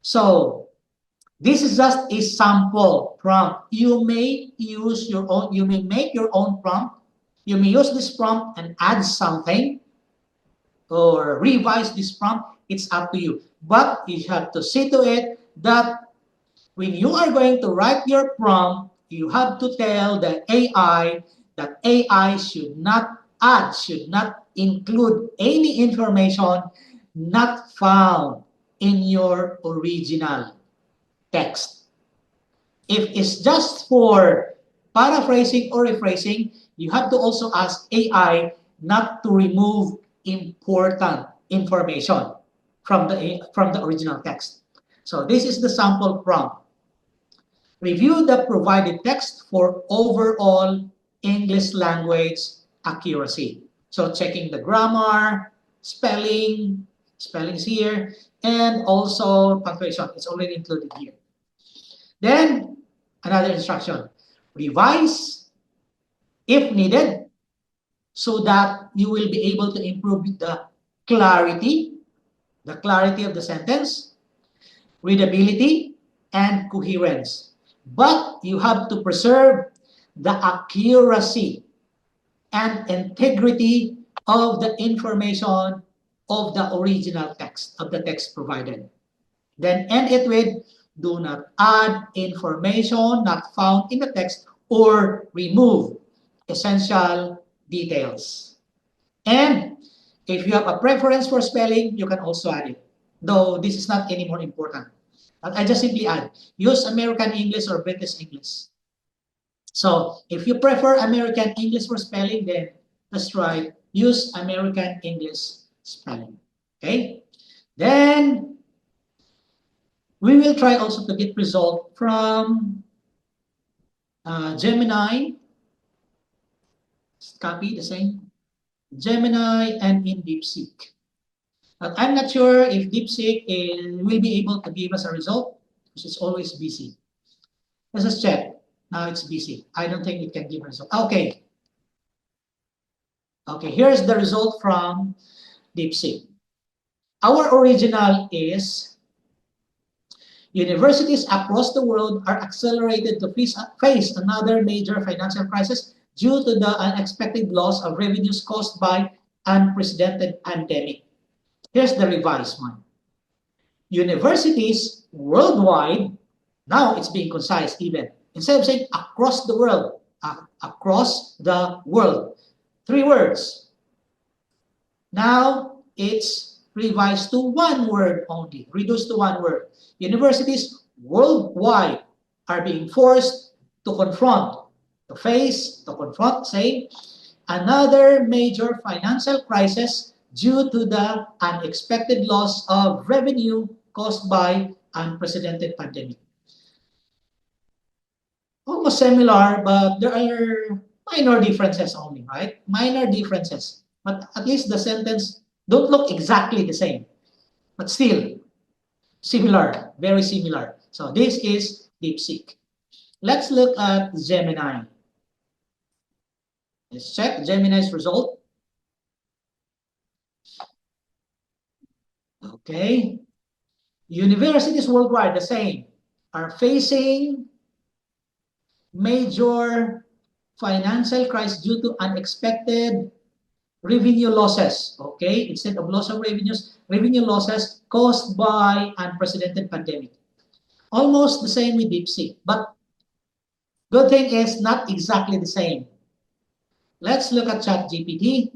Speaker 1: So this is just a sample prompt. You may use your own, you may make your own prompt. You may use this prompt and add something or revise this prompt. It's up to you. But you have to see to it that when you are going to write your prompt, you have to tell the AI that AI should not add, should not include any information not found in your original text. If it's just for paraphrasing or rephrasing, you have to also ask AI not to remove important information from the original text. So this is the sample prompt. Review the provided text for overall English language accuracy. So checking the grammar, spellings here, and also punctuation. It's already included here. Then another instruction, revise if needed so that you will be able to improve clarity, the clarity of the sentence, readability, and coherence. But you have to preserve the accuracy and integrity of the information of the original text, of the text provided. Then end it with, do not add information not found in the text or remove essential details. And if you have a preference for spelling, you can also add it. Though this is not any more important. But I just simply add, use American English or British English. So if you prefer American English for spelling, then that's right. Use American English spelling. Okay? Then we will try also to get result from Gemini. Copy the same. Gemini and in DeepSeek. But I'm not sure if DeepSeek will be able to give us a result because it's always busy. Let's just check. Now it's busy. I don't think it can give a result. Okay. Okay, here's the result from DeepSeek. Our original is universities across the world are accelerated to face another major financial crisis due to the unexpected loss of revenues caused by unprecedented pandemic. Here's the revised one. Universities worldwide, now it's being concise even, instead of saying across the world, across the world. 3 words. Now it's revised to 1 word only, reduced to 1 word. Universities worldwide are being forced to confront, say, another major financial crisis due to the unexpected loss of revenue caused by unprecedented pandemic. Almost similar, but there are minor differences only, right? Minor differences. But at least the sentence don't look exactly the same. But still, similar, very similar. So this is DeepSeek. Let's look at Gemini. Let's check Gemini's result. Okay. Universities worldwide, the same, are facing major financial crisis due to unexpected revenue losses. Okay, instead of loss of revenues, revenue losses caused by unprecedented pandemic. Almost the same with DeepSeek, but good thing is not exactly the same. Let's look at ChatGPT.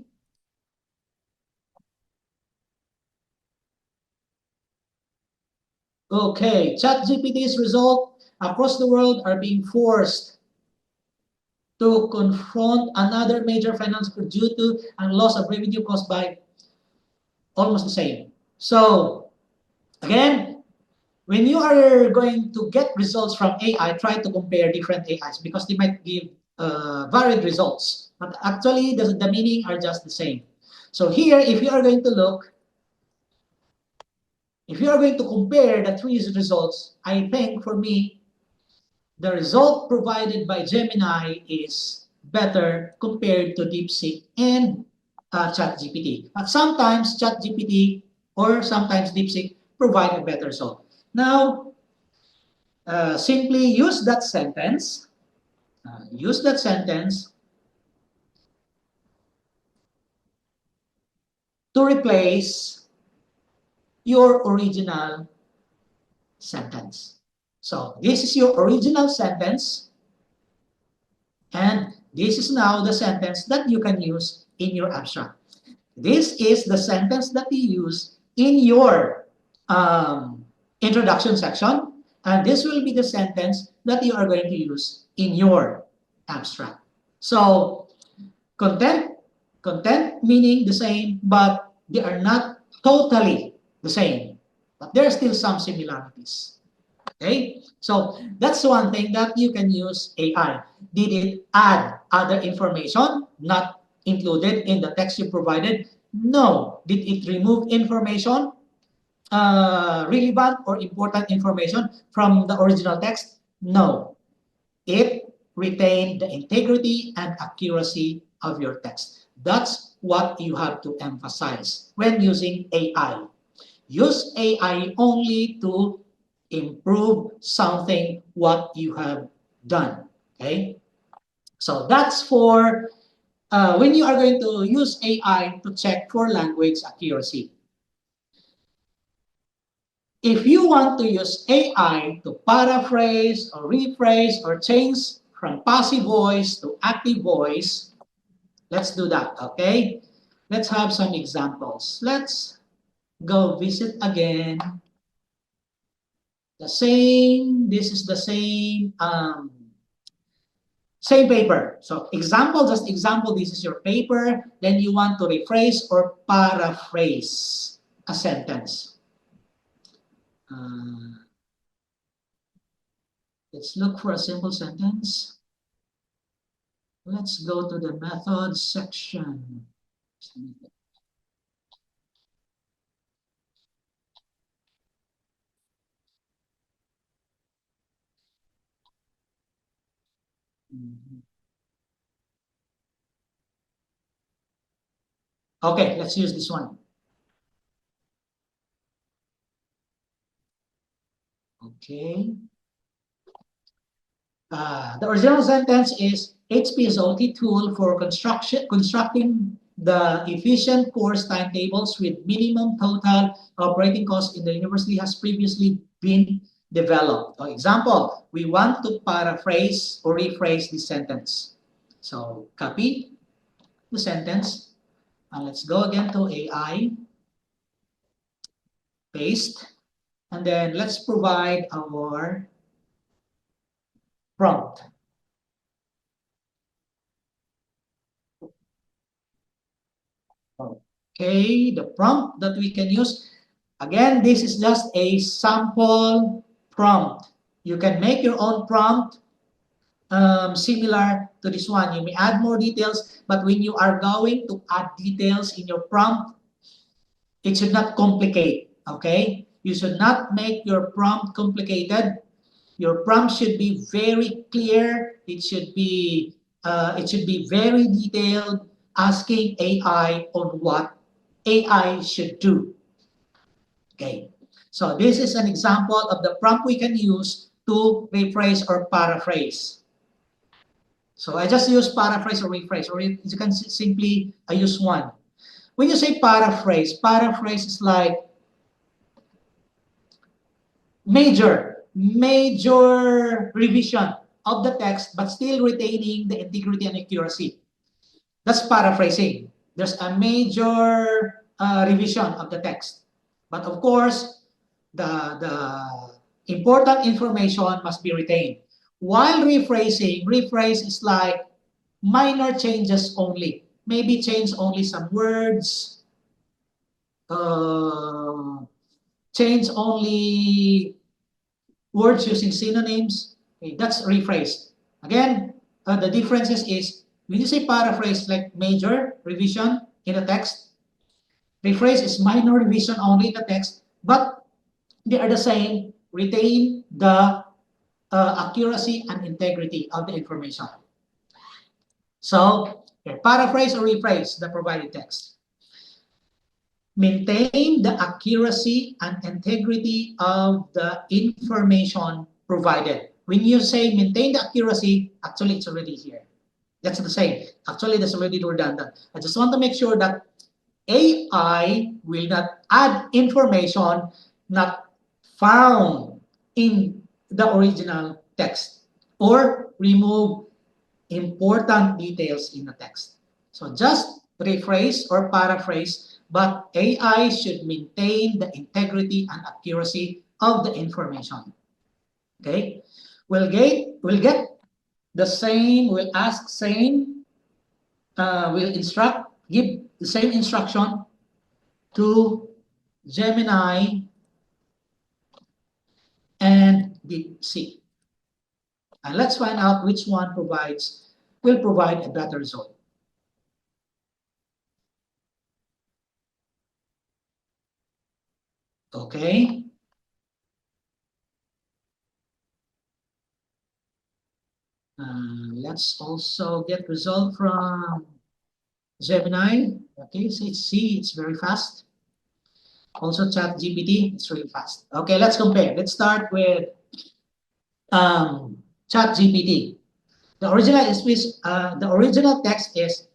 Speaker 1: Okay, ChatGPT's result across the world are being forced to confront another major financial due to a loss of revenue caused by almost the same. So again, when you are going to get results from AI, try to compare different AIs because they might give varied results. But actually, the meaning are just the same. So here, if you are going to look, if you are going to compare the 3 results, I think for me, the result provided by Gemini is better compared to DeepSeek and ChatGPT. But sometimes ChatGPT or sometimes DeepSeek provide a better result. Now, simply use that sentence. To replace your original sentence. So this is your original sentence, and this is now the sentence that you can use in your abstract. This is the sentence that you use in your introduction section, and this will be the sentence that you are going to use in your abstract. So content meaning the same, but they are not totally the same. But there are still some similarities. Okay, so that's one thing that you can use AI. Did it add other information not included in the text you provided? No. Did it remove information, relevant or important information from the original text? No. It retained the integrity and accuracy of your text. That's what you have to emphasize when using AI. Use AI only to improve something what you have done. Okay? So that's for when you are going to use AI to check for language accuracy. If you want to use AI to paraphrase or rephrase or change from passive voice to active voice, let's do that, okay? Let's have some examples. Let's go visit again. This is the same paper. So example, just example, this is your paper. Then you want to rephrase or paraphrase a sentence. Let's look for a simple sentence. Let's go to the methods section. Okay, let's use this one. Okay. The original sentence is HP is OT tool for constructing the efficient course timetables with minimum total operating costs in the university has previously been developed. For example, we want to paraphrase or rephrase this sentence. So copy the sentence. And let's go again to AI. Paste. And then let's provide our prompt. Okay, the prompt that we can use. Again, this is just a sample prompt. You can make your own prompt similar to this one. You may add more details, but when you are going to add details in your prompt, it should not complicate, okay? You should not make your prompt complicated. Your prompt should be very clear. It should be very detailed, asking AI on what AI should do. Okay, so this is an example of the prompt we can use to rephrase or paraphrase. So I just use paraphrase or rephrase, or you can simply use one. When you say paraphrase, paraphrase is like major revision of the text, but still retaining the integrity and accuracy. That's paraphrasing. There's a major revision of the text. But of course, the important information must be retained. While rephrase is like minor changes only. Maybe change only some words, change only words using synonyms. Okay, that's rephrase. Again, the differences is when you say paraphrase, like major revision in the text, rephrase is minor revision only in the text, but they are the same, retain the accuracy and integrity of the information. So, paraphrase or rephrase the provided text. Maintain the accuracy and integrity of the information provided. When you say maintain the accuracy, actually it's already here. That's the same. Actually, that's already redundant. I just want to make sure that AI will not add information not found in the original text or remove important details in the text. So just rephrase or paraphrase, but AI should maintain the integrity and accuracy of the information. Okay? We'll get the same, we'll ask same, we'll give the same instruction to Gemini and DeepSeek. And let's find out which one will provide a better result. Okay. Let's also get result from Gemini. Okay, so see, it's very fast. Also Chat GPT, it's really fast. Okay, let's compare. Let's start with Chat GPT. The original text is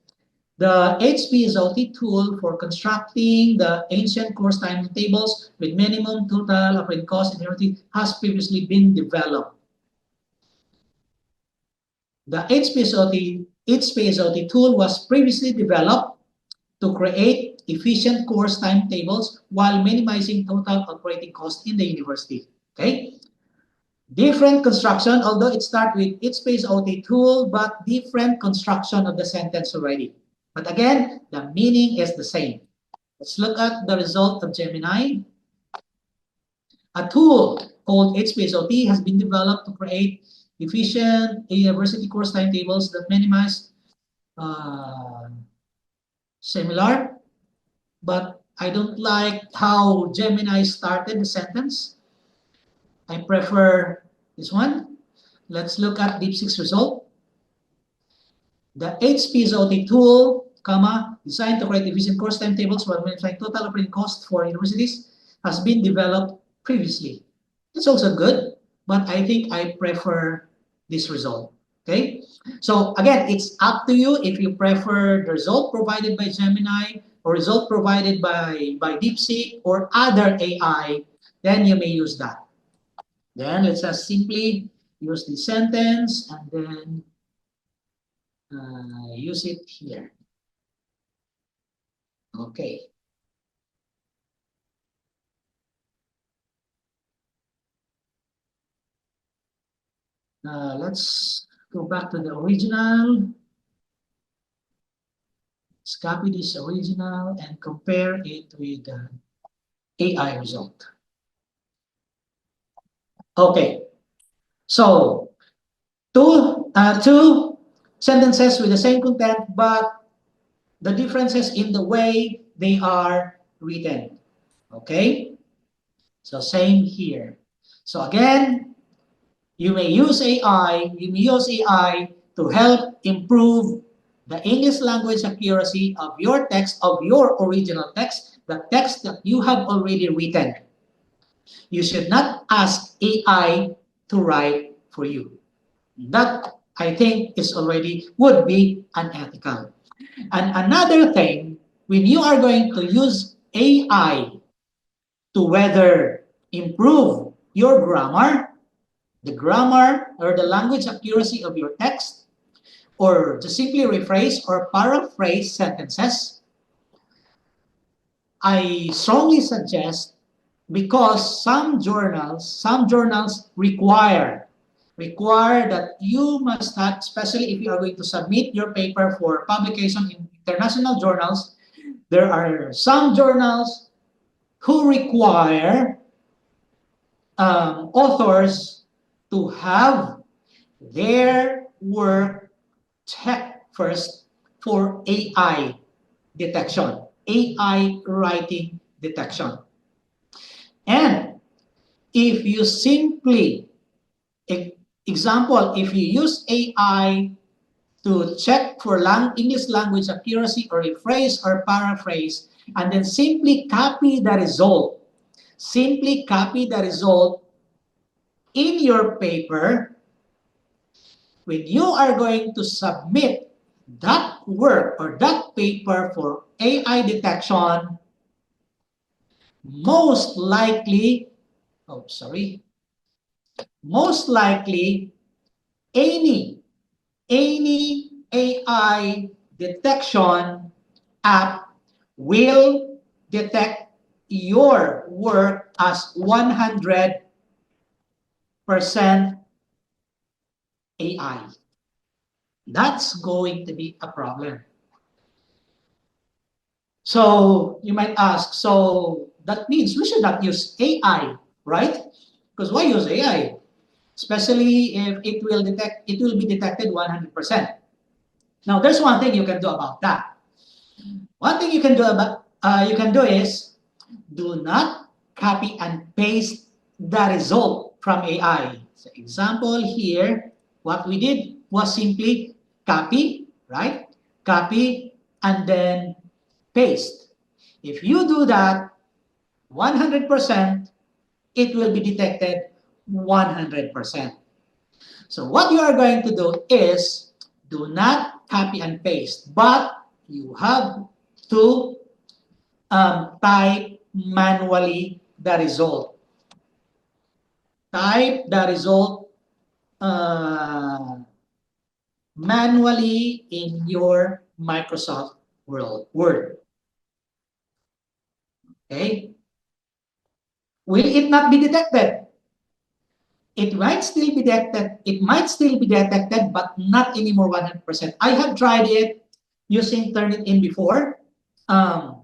Speaker 1: the HPSOT tool for constructing the ancient course timetables with minimum total operating cost and everything has previously been developed. The HPSOT tool was previously developed to create efficient course timetables while minimizing total operating cost in the university. Okay? Different construction, although it starts with HPSOT tool, but different construction of the sentence already. But again, the meaning is the same. Let's look at the result of Gemini. A tool called HPSOT has been developed to create efficient university course timetables that minimize similar, but I don't like how Gemini started the sentence. I prefer this one. Let's look at DeepSeek's result. The HPSOT tool, designed to create efficient course timetables while minimizing total operating cost for universities, has been developed previously. It's also good, but I think I prefer this result. Okay, so again, it's up to you if you prefer the result provided by Gemini or result provided by DeepSeek or other AI, then you may use that. Then let's just simply use the sentence and then use it here. Okay. Let's go back to the original. Let's copy this original and compare it with the AI result. Okay, so two sentences with the same content, but the differences in the way they are written. Okay, so same here. So again, you may use AI. You may use AI to help improve the English language accuracy of your text, of your original text, the text that you have already written. You should not ask AI to write for you. That, I think, is already would be unethical. And another thing, when you are going to use AI to whether improve your grammar, the grammar or the language accuracy of your text, or to simply rephrase or paraphrase sentences, I strongly suggest, because some journals require that you must have, especially if you are going to submit your paper for publication in international journals, there are some journals who require authors to have their work checked first for AI detection, AI writing detection. And if you simply, example, if you use AI to check for English language accuracy or rephrase or paraphrase, and then simply copy the result, in your paper, when you are going to submit that work or that paper for AI detection, most likely, most likely any AI detection app will detect your work as 100% AI. That's going to be a problem. So you might ask, so that means we should not use AI, right? Because why use AI? Especially if it will be detected 100%. Now, there's one thing you can do about that. One thing you can do is do not copy and paste the result from AI. So example here, what we did was simply copy, right? Copy and then paste. If you do that 100%, it will be detected 100%. So what you are going to do is do not copy and paste, but you have to type manually the result. Type the result manually in your Microsoft Word. Okay? Will it not be detected? It might still be detected. It might still be detected, but not anymore 100%. I have tried it using Turnitin before. Um,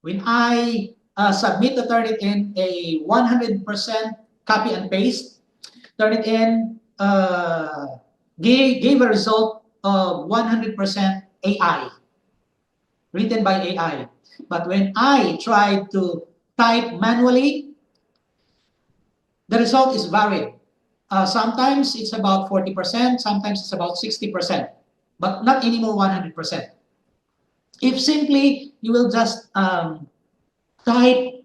Speaker 1: when I submit to Turnitin a 100% copy and paste, Turnitin gave a result of 100% AI, written by AI. But when I tried to type manually, the result is varied. Sometimes it's about 40%, sometimes it's about 60%, but not anymore 100%. If simply you will just type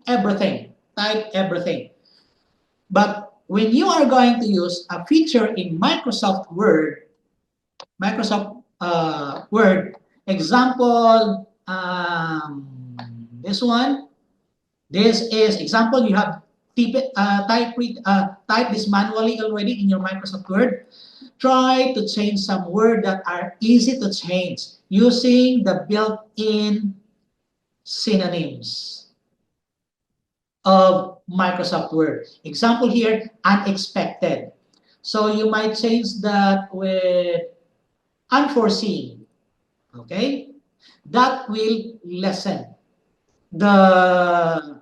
Speaker 1: everything. But when you are going to use a feature in Microsoft Word, example, this one, this is example, you have type this manually already in your Microsoft Word. Try to change some words that are easy to change using the built-in synonyms of Microsoft Word. Example here, unexpected. So you might change that with unforeseen. Okay? That will lessen the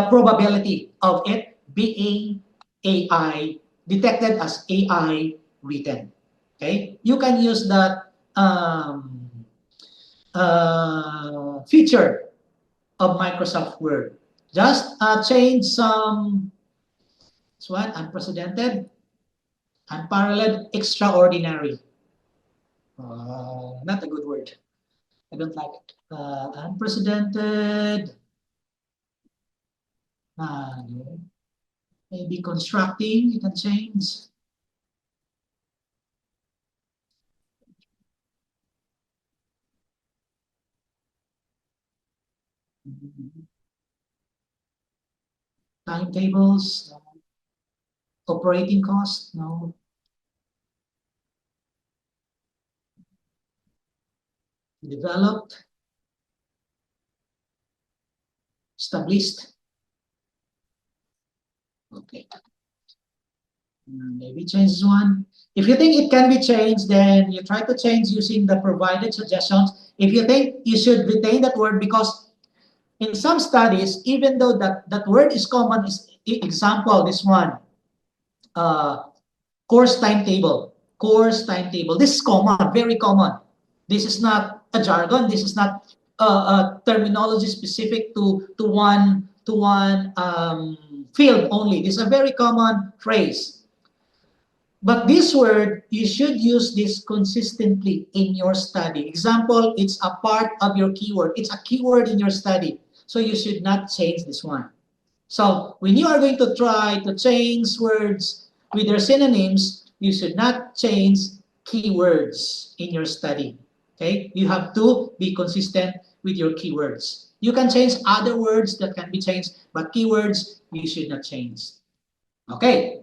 Speaker 1: probability of it being AI, detected as AI written. Okay? You can use that feature of Microsoft Word. Just change some, this one, unprecedented, unparalleled, extraordinary. Not a good word. I don't like it. Unprecedented, maybe constructing, you can change. Timetables, operating costs, no. Developed, established. Okay. Maybe change this one. If you think it can be changed, then you try to change using the provided suggestions. If you think you should retain that word, because in some studies, even though that word is common, is example, this one, uh, course timetable. Course timetable. This is common, very common. This is not a jargon. This is not a terminology specific to one field only. This is a very common phrase. But this word, you should use this consistently in your study. Example, it's a part of your keyword. It's a keyword in your study. So you should not change this one. So when you are going to try to change words with their synonyms, you should not change keywords in your study. Okay? You have to be consistent with your keywords. You can change other words that can be changed, but keywords you should not change. Okay?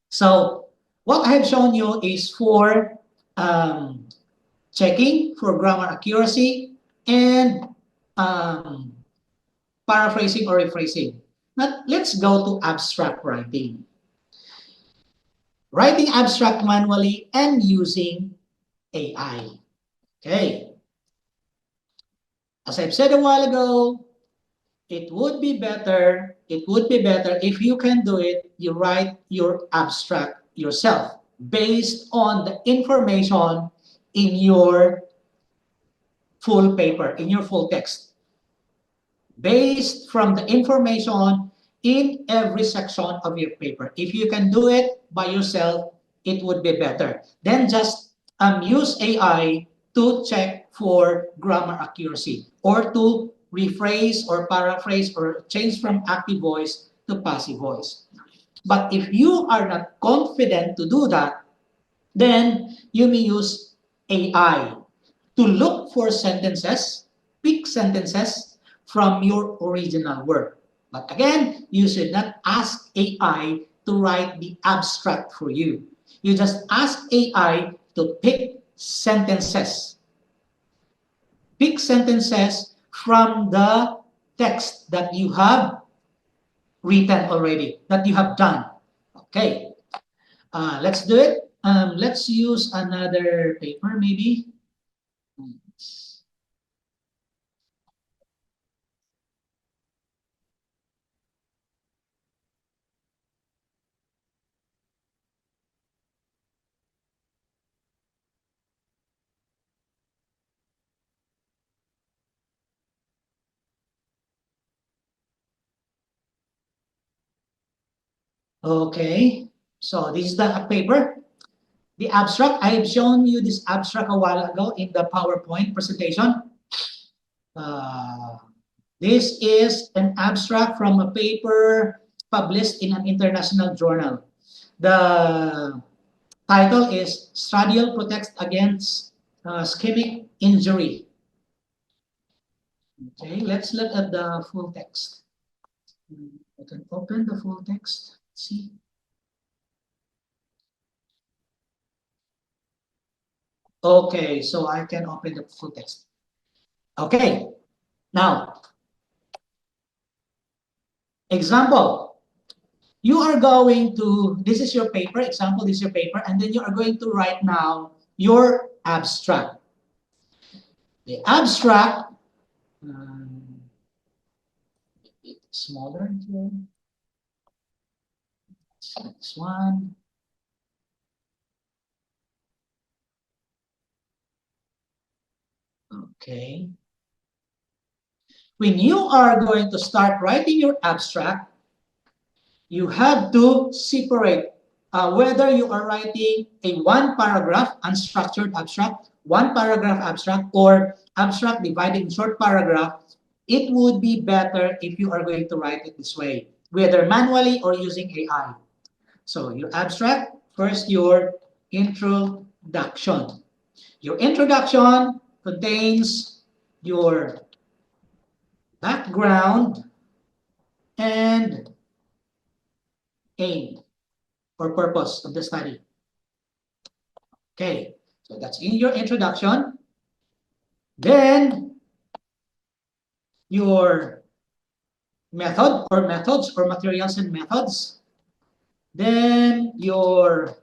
Speaker 1: So what I have shown you is for um, checking for grammar accuracy and um, paraphrasing or rephrasing. Now, let's go to abstract writing. Writing abstract manually and using AI. Okay. As I've said a while ago, it would be better if you can do it, you write your abstract yourself based on the information in your full paper, in your full text. Based from the information in every section of your paper. If you can do it by yourself, it would be better. Then just use AI to check for grammar accuracy or to rephrase or paraphrase or change from active voice to passive voice. But if you are not confident to do that, then you may use AI to look for sentences, pick sentences from your original work. But again, you should not ask AI to write the abstract for you. You just ask AI to pick sentences. Pick sentences from the text that you have written already, that you have done. Okay, let's do it. Let's use another paper maybe. Okay, so this is the paper. The abstract, I have shown you this abstract a while ago in the PowerPoint presentation. Uh, this is an abstract from a paper published in an international journal. The title is Stradial Protects Against Ischemic Injury. Okay, let's look at the full text. I can open the full text. See. Okay, so I can open the full text. Okay, now, example. You are going to, this is your paper, example, this is your paper, and then you are going to write now your abstract. The abstract, um, smaller here, this one. Okay. When you are going to start writing your abstract, you have to separate whether you are writing a one paragraph unstructured abstract, one paragraph abstract, or abstract divided in short paragraph. It would be better if you are going to write it this way, whether manually or using AI. So your abstract, first your introduction. Your introduction contains your background and aim or purpose of the study. Okay, so that's in your introduction. Then your method or methods or materials and methods. Then your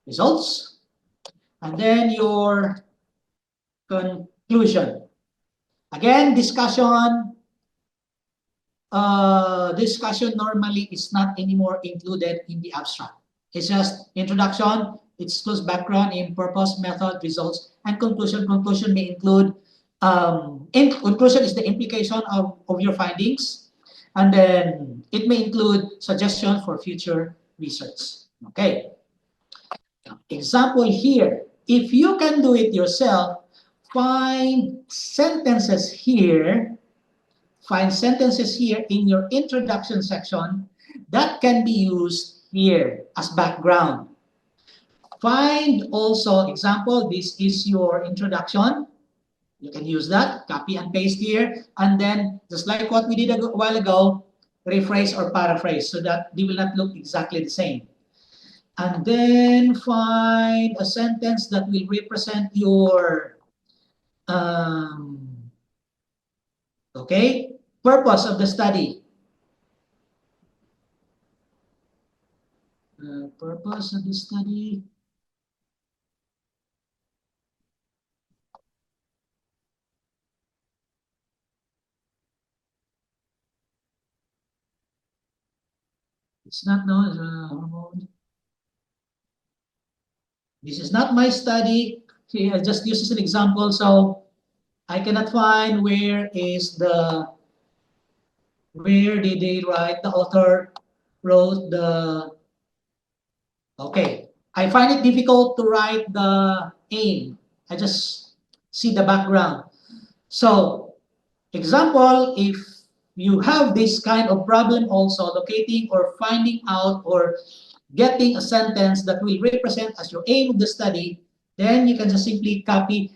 Speaker 1: results. And then your conclusion. Again, discussion normally is not anymore included in the abstract. It's just introduction, it includes background, aim, purpose, method, results, and conclusion. Conclusion may include, conclusion is the implication of your findings, and then it may include suggestion for future research. Okay. Example here, if you can do it yourself, find sentences here in your introduction section that can be used here as background. Find also, example, this is your introduction. You can use that, copy and paste here, and then just like what we did a while ago, rephrase or paraphrase so that they will not look exactly the same. And then find a sentence that will represent your okay, purpose of the study. Purpose of the study. It's not known. This is not my study. Okay, I just use this as an example, so I cannot find where is the Where did they write? The author wrote the, okay. I find it difficult to write the aim. I just see the background. So, example, if you have this kind of problem also, locating or finding out or getting a sentence that will represent as your aim of the study, then you can just simply copy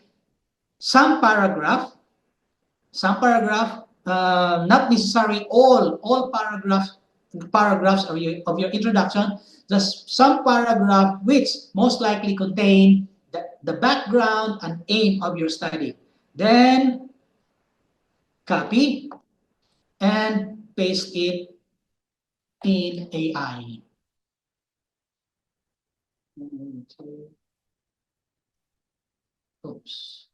Speaker 1: some paragraph, not necessarily all paragraphs of your introduction, just some paragraph which most likely contain the background and aim of your study. Then copy and paste it in AI. Okay. Oops.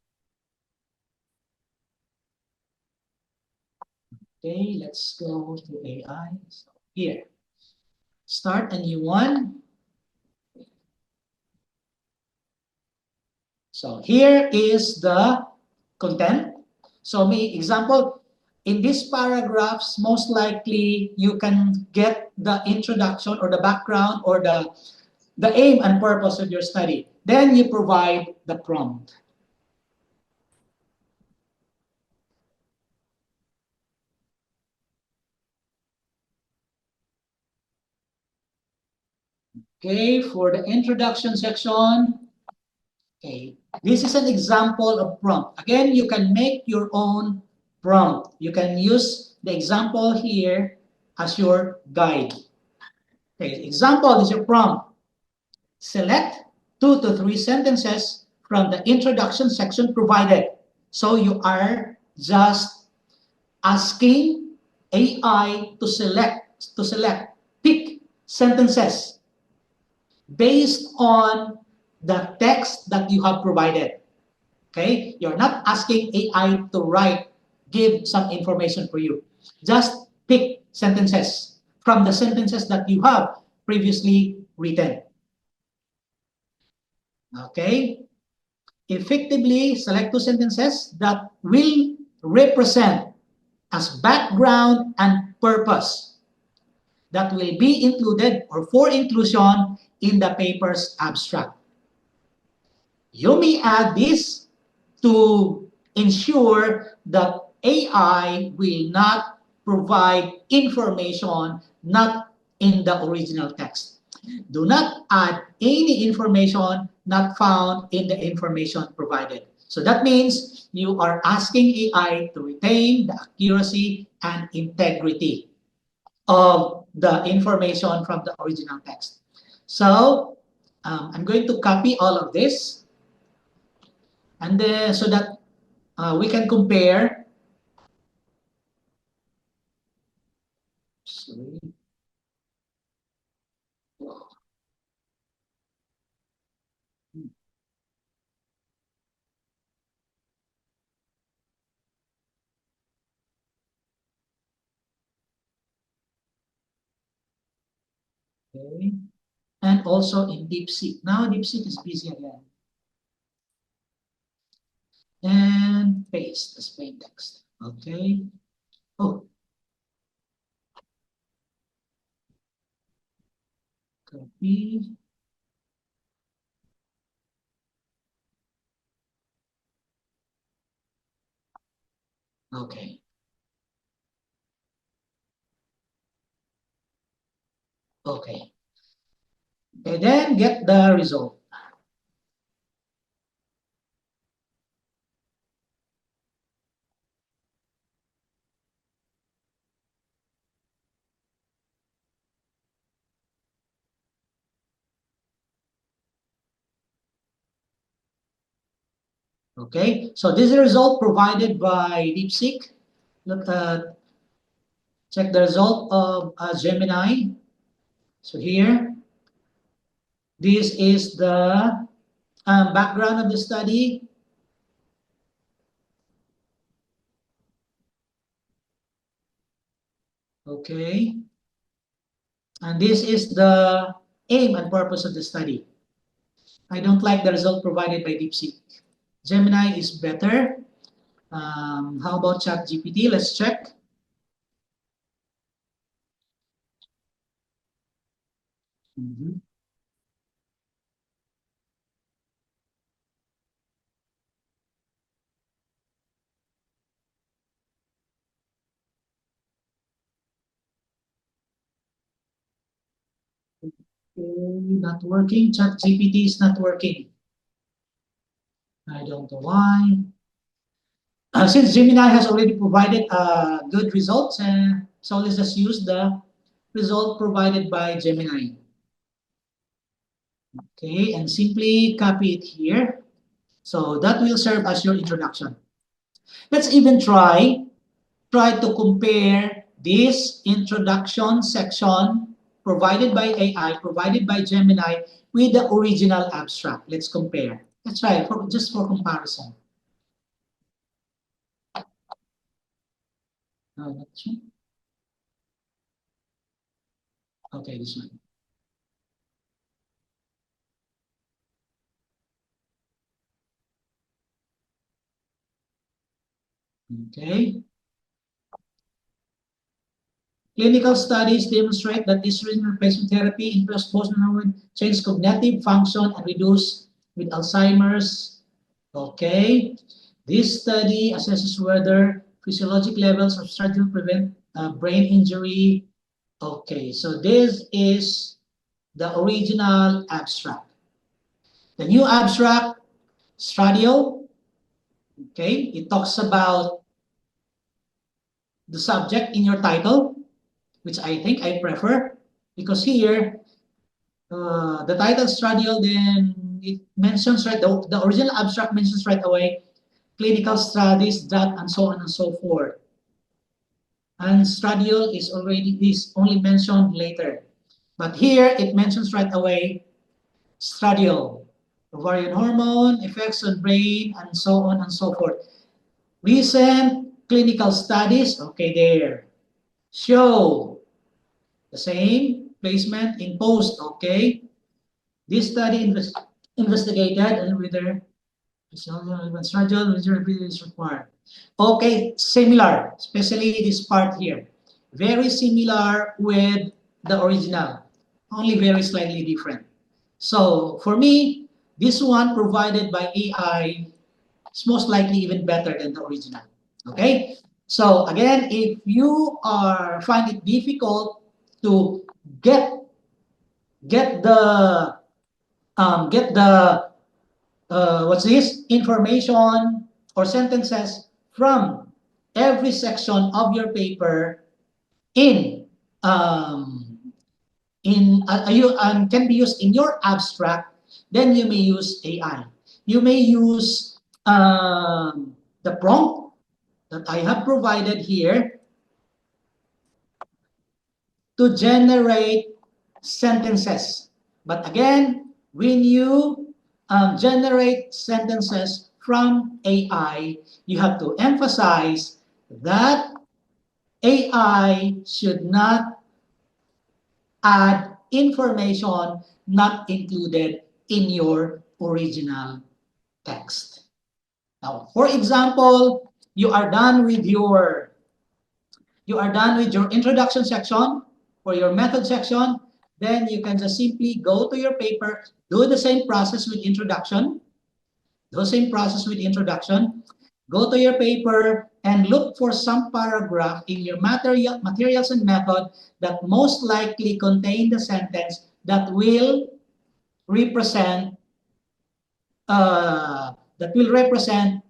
Speaker 1: Okay, let's go to AI. So here, start a new one. So here is the content. So me example, in these paragraphs, most likely you can get the introduction or the background or the aim and purpose of your study. Then you provide the prompt. Okay, for the introduction section, okay, this is an example of prompt. Again, you can make your own prompt. You can use the example here as your guide. Okay, example is your prompt. Select 2 to 3 sentences from the introduction section provided. So you are just asking AI to select, pick sentences based on the text that you have provided. Okay? You're not asking AI to write, give some information for you. Just pick sentences from the sentences that you have previously written. Okay? Effectively select 2 sentences that will represent as background and purpose that will be included or for inclusion in the paper's abstract. You may add this to ensure that AI will not provide information not in the original text. Do not add any information not found in the information provided. So that means you are asking AI to retain the accuracy and integrity of the information from the original text. So I'm going to copy all of this, and then so that we can compare. Sorry. Okay. And also in DeepSeek. Now DeepSeek is busy again. And paste as plain text. Okay. Oh, copy. Okay. Okay. And then get the result. Okay. So this is the result provided by DeepSeek. Look at check the result of Gemini. So here, this is the background of the study. Okay. And this is the aim and purpose of the study. I don't like the result provided by DeepSeek. Gemini is better. How about ChatGPT? Let's check. Mhm. Not working. Chat GPT is not working. I don't know why. Since Gemini has already provided good results, so let's just use the result provided by Gemini. Okay, and simply copy it here. So that will serve as your introduction. Let's even try to compare this introduction section provided by AI, provided by Gemini, with the original abstract. Let's compare. Let's try for just for comparison. That's one. Okay, this one. Okay. Clinical studies demonstrate that estrogen replacement therapy improves both neuron, change cognitive function, and reduce with Alzheimer's. Okay. This study assesses whether physiologic levels of estradiol prevent brain injury. Okay, so this is the original abstract. The new abstract, estradiol, okay, it talks about the subject in your title, which I think I prefer because here the title estradiol, then it mentions the original abstract mentions right away clinical studies that and so on and so forth. And estradiol is only mentioned later. But here it mentions right away estradiol, ovarian hormone, effects on brain, and so on and so forth. Recent clinical studies, okay, there, show the same placement in post, okay. This study investigated and whether estradiol is required. Okay, similar, especially this part here. Very similar with the original, only very slightly different. So for me, this one provided by AI is most likely even better than the original. Okay? So again, if you are find it difficult to get get the get the what's this information or sentences from every section of your paper in um, can be used in your abstract, then you may use AI. You may use the prompt that I have provided here to generate sentences. But again, when you generate sentences from AI, you have to emphasize that AI should not add information not included in your original text. Now, for example, you are done with your introduction section or your method section, then you can just simply go to your paper, do the same process with introduction, go to your paper and look for some paragraph in your materials and method that most likely contain the sentence that will represent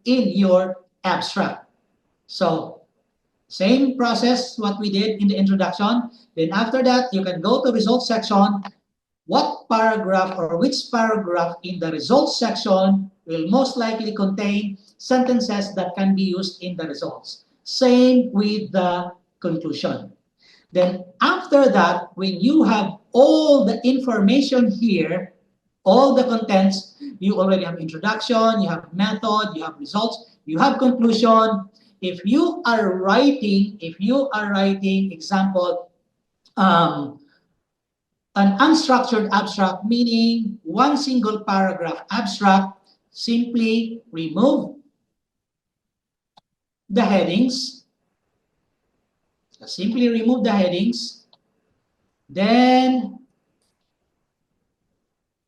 Speaker 1: in your abstract. So same process what we did in the introduction. Then after that, you can go to results section. What paragraph or which paragraph in the results section will most likely contain sentences that can be used in the results. Same with the conclusion. Then after that, when you have all the information here, all the contents, you already have introduction, you have method, you have results, you have conclusion. If you are writing, example, um, an unstructured abstract, meaning one single paragraph abstract, simply remove the headings, then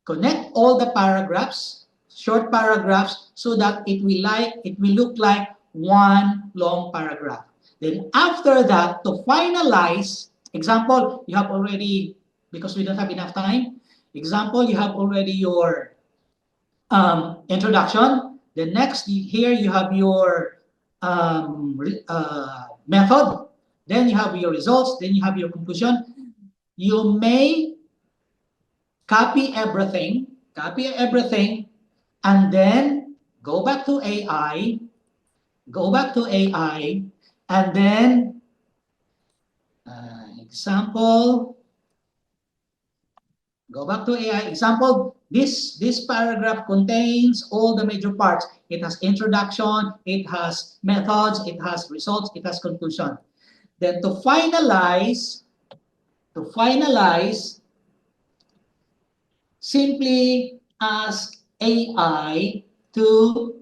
Speaker 1: Connect all the paragraphs, short paragraphs, so that it will look like one long paragraph. Then after that, to finalize, example, you have already, because we don't have enough time, example, you have already your introduction. The next, here you have your method. Then you have your results. Then you have your conclusion. You may copy everything, and then go back to AI, go back to AI, and then example, go back to AI. Example, this paragraph contains all the major parts. It has introduction, it has methods, it has results, it has conclusion. Then to finalize, simply ask AI to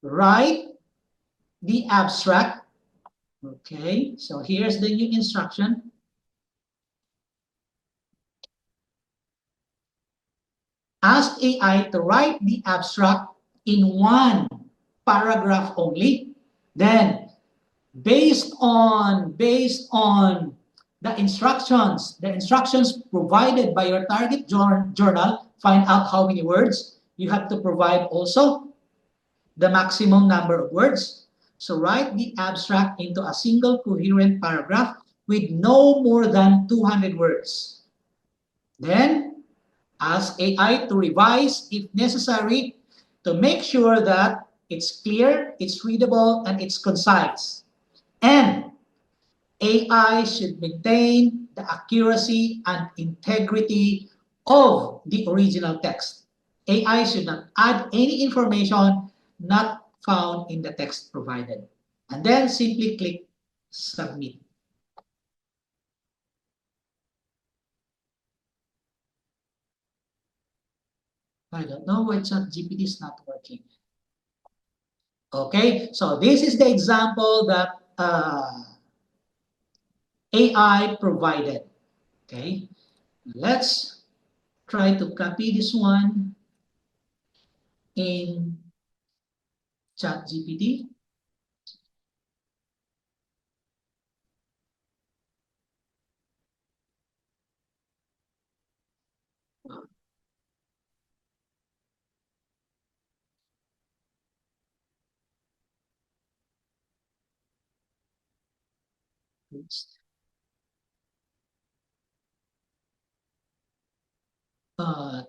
Speaker 1: write the abstract. Okay, so here's the new instruction. Ask AI to write the abstract in one paragraph only. Then, based on the instructions provided by your target journal, find out how many words. You have to provide also the maximum number of words. So write the abstract into a single coherent paragraph with no more than 200 words. Then ask AI to revise if necessary to make sure that it's clear, it's readable, and it's concise. And AI should maintain the accuracy and integrity of the original text. AI should not add any information not found in the text provided. And then simply click submit. I don't know why ChatGPT is not working. Okay, so this is the example that AI provided. Okay, let's try to copy this one in ChatGPT.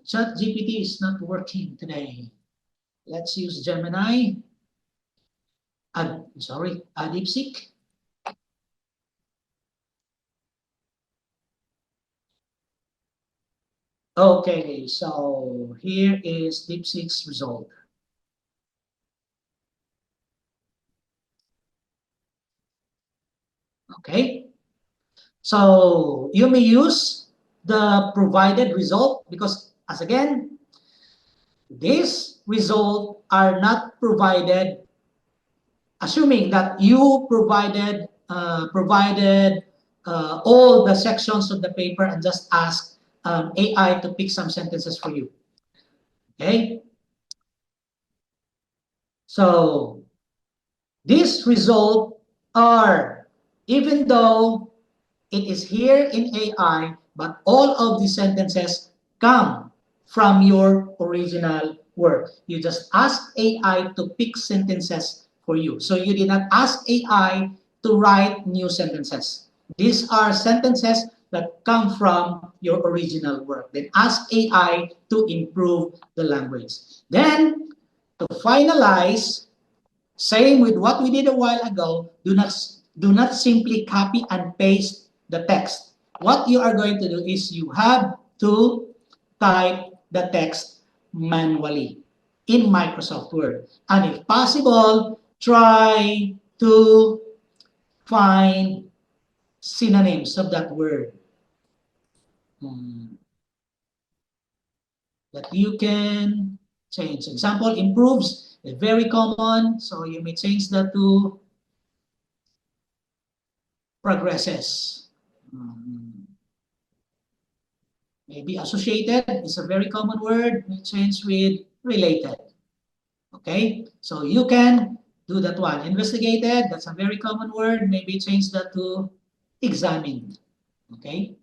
Speaker 1: ChatGPT is not working today. Let's use Gemini. DeepSeek. Okay, so here is DeepSeek's result. Okay, so you may use the provided result because, as again, these results are not provided assuming that you provided all the sections of the paper and just ask AI to pick some sentences for you. Okay, so these results are, even though it is here in AI, but all of the sentences come from your original work. You just ask AI to pick sentences for you. So you did not ask AI to write new sentences. These are sentences that come from your original work. Then ask AI to improve the language. Then, to finalize, same with what we did a while ago, do not simply copy and paste the text. What you are going to do is you have to type the text manually in Microsoft Word. And if possible, try to find synonyms of that word that you can change. Example, improves is very common, so you may change that to progresses. Um, Maybe associated is a very common word. We change with related. Okay, so you can do that one. Investigated, that's a very common word. Maybe change that to examined. Okay,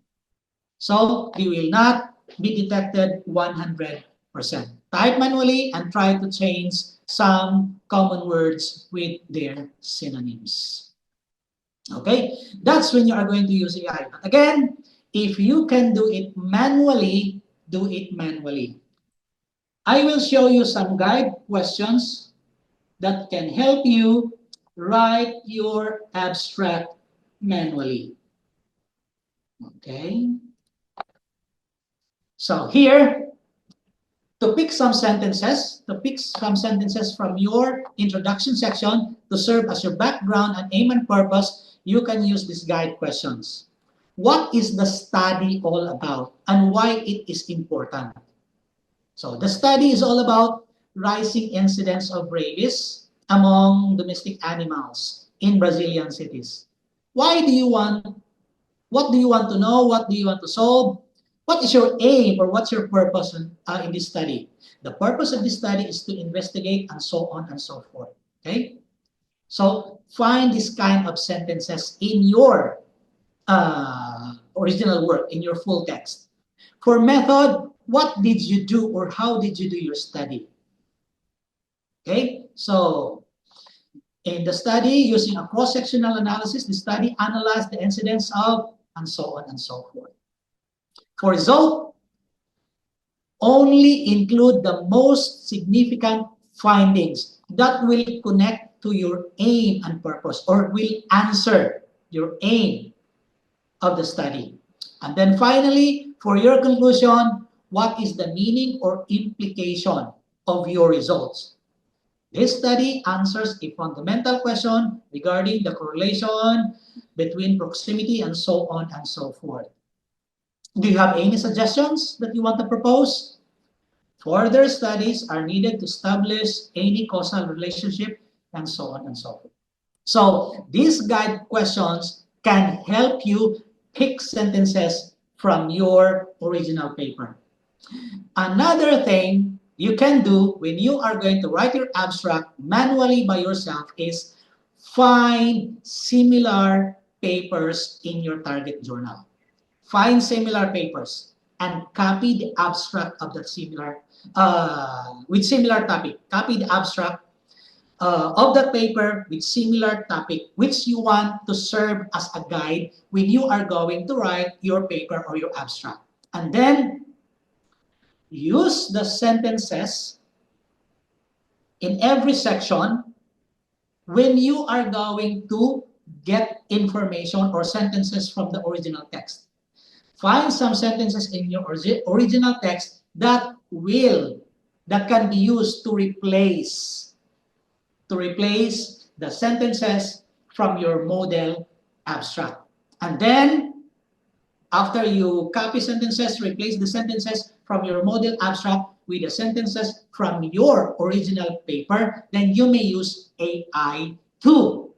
Speaker 1: so they will not be detected 100%. Type manually and try to change some common words with their synonyms. Okay, that's when you are going to use AI. But again, if you can do it manually, do it manually. I will show you some guide questions that can help you write your abstract manually. Okay, so here, to pick some sentences from your introduction section to serve as your background and aim and purpose, you can use these guide questions. What is the study all about and why it is important? So the study is all about rising incidence of rabies among domestic animals in Brazilian cities. Why do you want, what do you want to know? What do you want to solve? What is your aim or what's your purpose in this study? The purpose of this study is to investigate and so on and so forth. Okay? So find this kind of sentences in your original work, in your full text. For method, what did you do or how did you do your study? Okay, so in the study, using a cross-sectional analysis, the study analyzed the incidence of and so on and so forth. For result, only include the most significant findings that will connect to your aim and purpose or will answer your aim of the study. And then finally, for your conclusion, what is the meaning or implication of your results? This study answers a fundamental question regarding the correlation between proximity and so on and so forth. Do you have any suggestions that you want to propose? Further studies are needed to establish any causal relationship and so on and so forth. So these guide questions can help you pick sentences from your original paper. Another thing you can do when you are going to write your abstract manually by yourself is find similar papers in your target journal. Find similar papers and copy the abstract of that similar, with similar topic. Copy the abstract of that paper with similar topic which you want to serve as a guide when you are going to write your paper or your abstract. And then use the sentences in every section when you are going to get information or sentences from the original text. Find some sentences in your original text that can be used to replace the sentences from your model abstract. And then, after you copy sentences, replace the sentences from your model abstract with the sentences from your original paper, then you may use AI to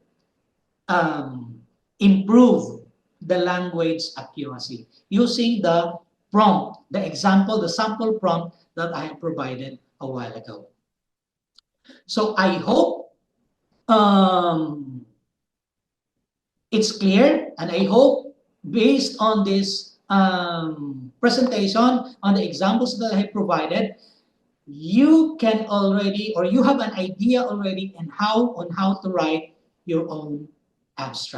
Speaker 1: improve the language accuracy using the prompt, the example, the sample prompt that I have provided a while ago. So I hope it's clear, and I hope based on this presentation, on the examples that I have provided, you can already, or you have an idea already on how to write your own abstract.